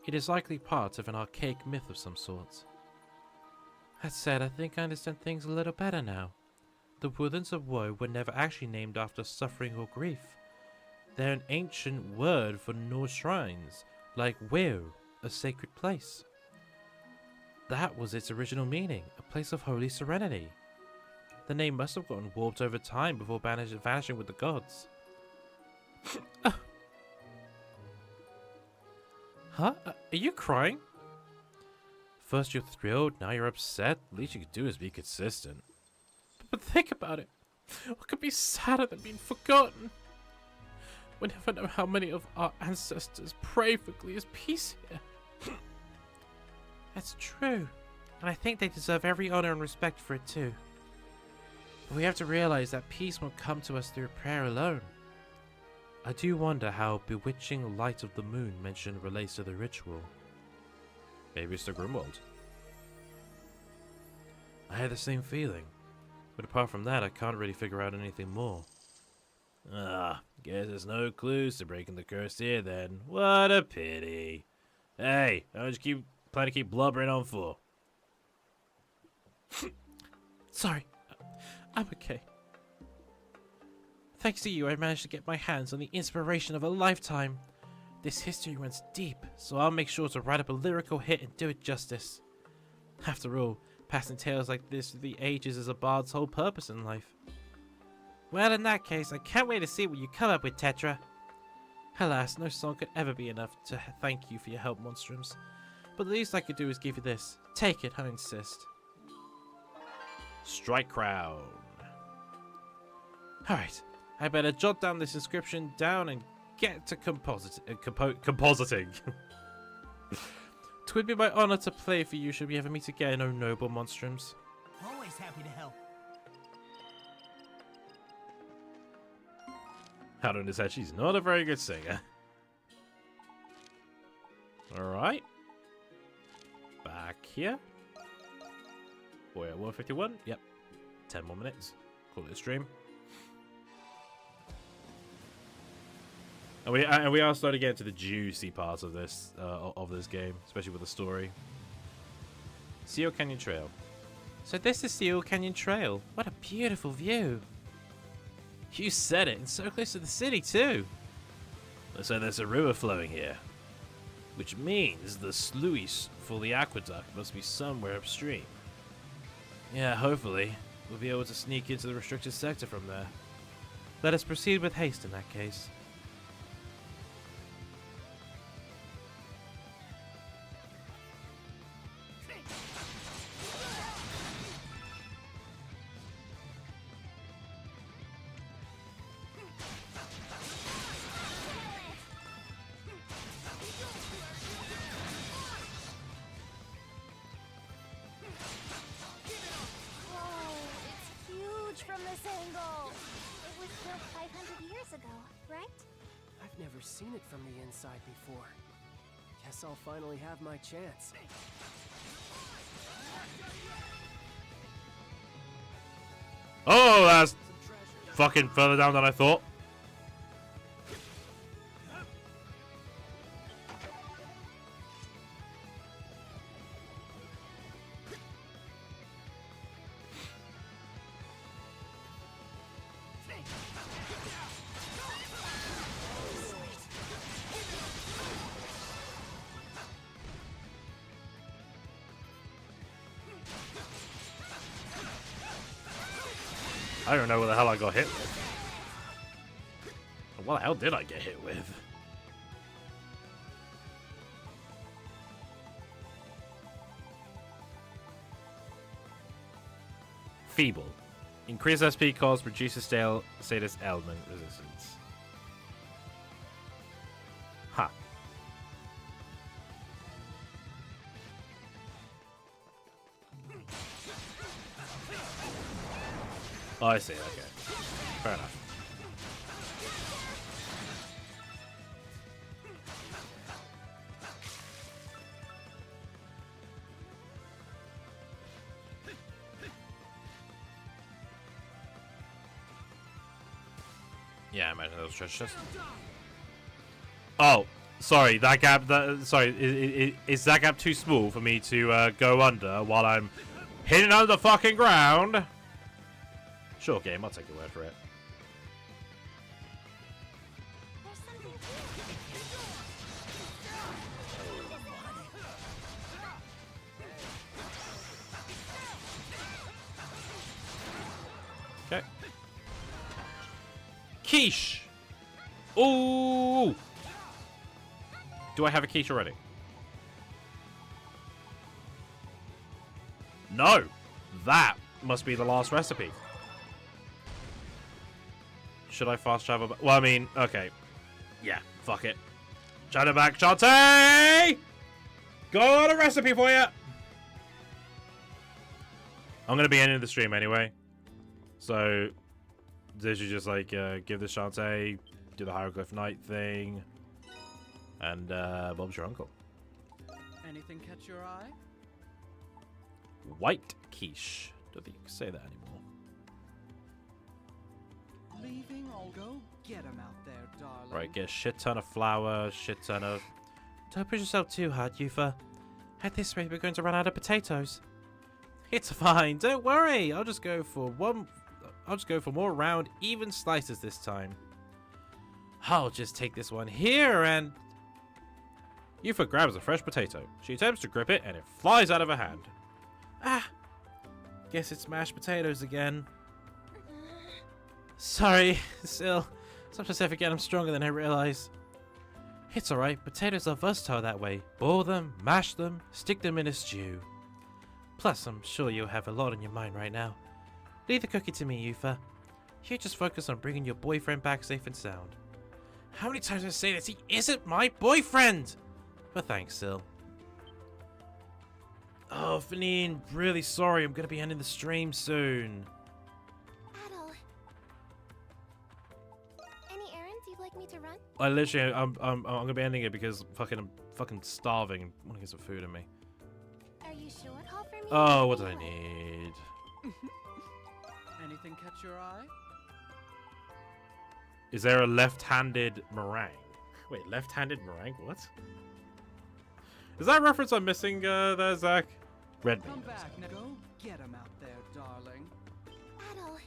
It is likely part of an archaic myth of some sort. That said, I think I understand things a little better now. The Woodlands of Woe were never actually named after suffering or grief. They're an ancient word for Norse shrines, like Weir, a sacred place. That was its original meaning, a place of holy serenity. The name must have gotten warped over time before vanishing with the gods. Huh? Are you crying? First you're thrilled, now you're upset. The least you could do is be consistent. But think about it. What could be sadder than being forgotten? We never know how many of our ancestors pray for Glee's peace here. That's true. And I think they deserve every honor and respect for it too. But we have to realize that peace won't come to us through prayer alone. I do wonder how bewitching light of the moon mentioned relates to the ritual. Maybe it's the Grimwald. I had the same feeling. But apart from that, I can't really figure out anything more. Guess there's no clues to breaking the curse here then. What a pity. Hey, how much you plan to keep blubbering on for? Sorry, I'm okay. Thanks to you, I managed to get my hands on the inspiration of a lifetime. This history runs deep, so I'll make sure to write up a lyrical hit and do it justice. After all, passing tales like this through the ages is a bard's whole purpose in life. Well, in that case, I can't wait to see what you come up with, Tetra. Alas, no song could ever be enough to thank you for your help, Monstrums. But the least I could do is give you this. Take it, I insist. Strike Crown. Alright, I better jot down this inscription down and get to compositing. 'Twould be my honor to play for you should we ever meet again, O noble Monstrums. Always happy to help. Had on his head, she's not a very good singer. Alright. Back here. We're at 151. Yep. 10 more minutes. Call it a stream. And we are starting to get into the juicy parts of this game, especially with the story. Seal Canyon Trail. So this is Seal Canyon Trail. What a beautiful view. You said it, and so close to the city too. So there's a river flowing here, which means the sluice for the aqueduct must be somewhere upstream. Yeah, hopefully we'll be able to sneak into the restricted sector from there. Let us proceed with haste in that case. I've never seen it from the inside before. Guess I'll finally have my chance. Oh, that's fucking further down than I thought. I don't know what the hell I got hit with. What the hell did I get hit with? Feeble. Increased SP cost, reduces status element resistance. Ha. Oh, I see. Okay. Fair enough. Yeah, I imagine those treasure chests. Oh, sorry. That gap. Sorry. Is that gap too small for me to go under while I'm hidden under the fucking ground? Sure, game. I'll take your word for it. Okay. Quiche! Ooh! Do I have a quiche already? No! That must be the last recipe. Should I fast travel back? Well, I mean, okay. Yeah, fuck it. China back, Shantae! Got a recipe for you! I'm going to be ending the stream anyway. So, they should just, like, give the Shantae, do the Hieroglyph Knight thing, and, Bob's your uncle. Anything catch your eye? White quiche. Don't think you can say that anymore. Leaving, I'll go get him out there, darling. Right, get a shit ton of flour, shit ton of... Don't push yourself too hard, Yufa. At this rate, we're going to run out of potatoes. It's fine, don't worry. I'll just go for more round, even slices this time. I'll just take this one here and... Yufa grabs a fresh potato. She attempts to grip it, and it flies out of her hand. Ah! Guess it's mashed potatoes again. Sorry, still. Sometimes I forget I'm stronger than I realize. It's alright, potatoes are versatile that way. Boil them, mash them, stick them in a stew. Plus, I'm sure you'll have a lot on your mind right now. Leave the cookie to me, Yufa. You just focus on bringing your boyfriend back safe and sound. How many times did I say this? He isn't my boyfriend! But thanks, Sil. Oh, Fanine, really sorry. I'm gonna be ending the stream soon. Adel. Any errands? me to run? I literally, I'm gonna be ending it because I'm fucking starving. I want to get some food in me. Are you sure? Call for me. Oh, what do I need? Anything catch your eye? Is there a left-handed meringue? Wait, left-handed meringue? What? Is that a reference I'm missing there, Zach? Red Come meat. back now. Go get him out there, darling. Adol,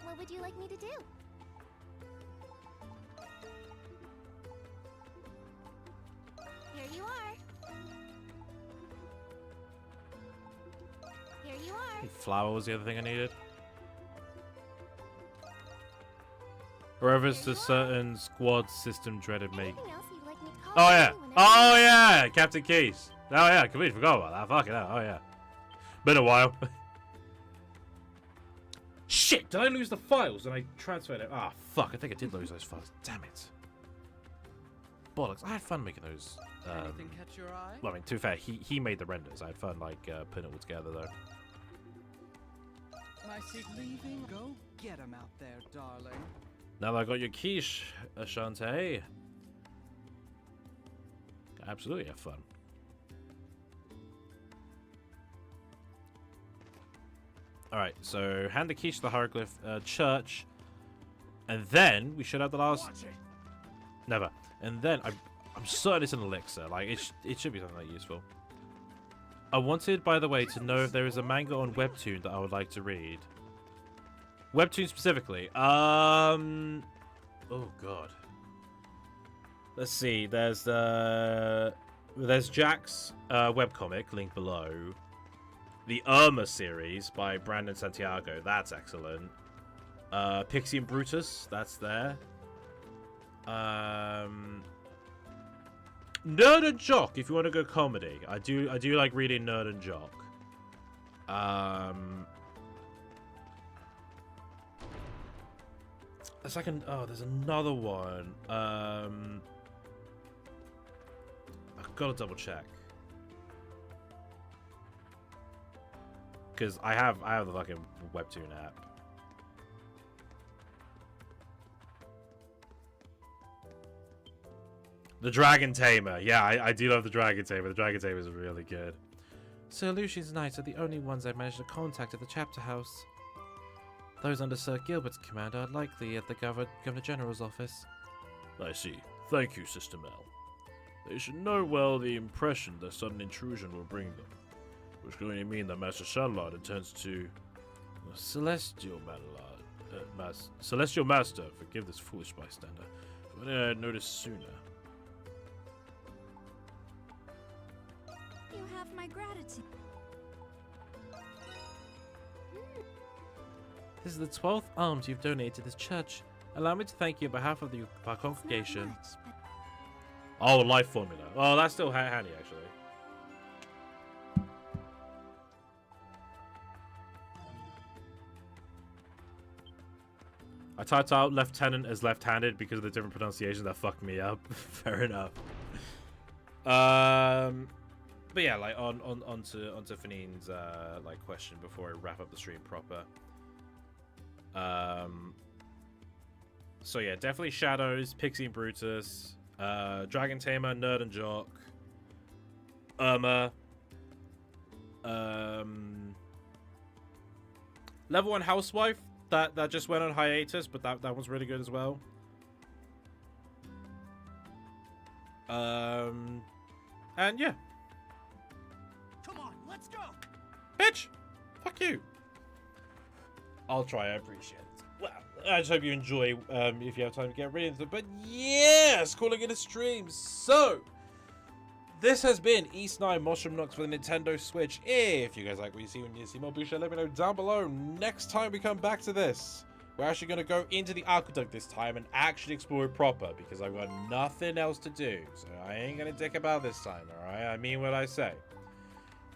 what would you like me to do? Here you are. Here you are. Flour was the other thing I needed. Reference to certain squad system dreaded make. Anything else you'd like me to call Oh for yeah. me whenever Oh yeah, Captain Keys. Oh yeah, completely forgot about that. Fucking hell. Oh yeah. Been a while. Shit, did I lose the files and I transferred it? Ah, fuck, I think I did lose those files. Damn it. Bollocks, I had fun making those. Anything catch your eye? Well, I mean, to be fair, he made the renders. I had fun, like, putting it all together, though. My seat leaving. Go get him out there, darling. Now that I got your quiche, Ashante. Absolutely have fun. Alright, so hand the quiche to the hieroglyph church. And then we should have the last... Never. And then I'm certain it's an elixir. Like, it should be something like useful. I wanted, by the way, to know if there is a manga on Webtoon that I would like to read. Webtoon specifically. Oh god. Let's see. There's Jack's webcomic, link below. The Irma series by Brandon Santiago. That's excellent. Pixie and Brutus. That's there. Nerd and Jock, if you want to go comedy. I do like reading Nerd and Jock. A second. Oh, there's another one. I've got to double check because I have the fucking Webtoon app. The Dragon Tamer. Yeah, I do love the Dragon Tamer. The Dragon Tamer is really good. Sir Lucian's knights are the only ones I've managed to contact at the chapter house. Those under Sir Gilbert's command are likely at the Governor General's office. I see. Thank you, Sister Mel. They should know well the impression their sudden intrusion will bring them, which can only mean that Master Shadowlord intends to... Celestial Master, forgive this foolish bystander. If only I had noticed sooner. You have my gratitude. This is the 12th alms you've donated to this church. Allow me to thank you on behalf of our congregation. Much, but Oh, life formula. Oh, that's still handy, actually. I typed out lieutenant as left-handed because of the different pronunciations that fucked me up. Fair enough. But yeah, like onto Fanine's like question before I wrap up the stream proper. So yeah, definitely Shadows, Pixie and Brutus, Dragon Tamer, Nerd and Jock, Irma, Level 1 Housewife, that just went on hiatus, but that one's really good as well. And yeah. Come on, let's go. Bitch! Fuck you. I'll try, I appreciate it. Well, I just hope you enjoy if you have time to get rid of it. But yes, calling it a stream. So, this has been East 9 Monstrum Nox for the Nintendo Switch. If you guys like what you see when you see more, be sure to let me know down below. Next time we come back to this, we're actually going to go into the aqueduct this time and actually explore it proper because I've got nothing else to do. So I ain't going to dick about this time, alright? I mean what I say.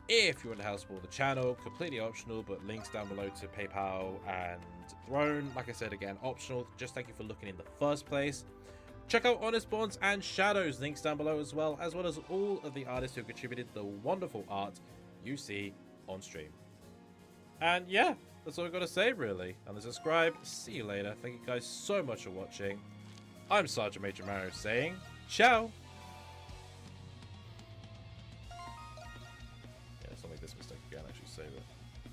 If you want to help support the channel, completely optional, but links down below to PayPal and Throne. Like I said again, optional. Just thank you for looking in the first place. Check out Honest Bonds and Shadows, links down below as well as all of the artists who contributed the wonderful art you see on stream. And yeah, that's all I've got to say really. And subscribe. See you later. Thank you guys so much for watching. I'm Sergeant Major Mario saying, ciao!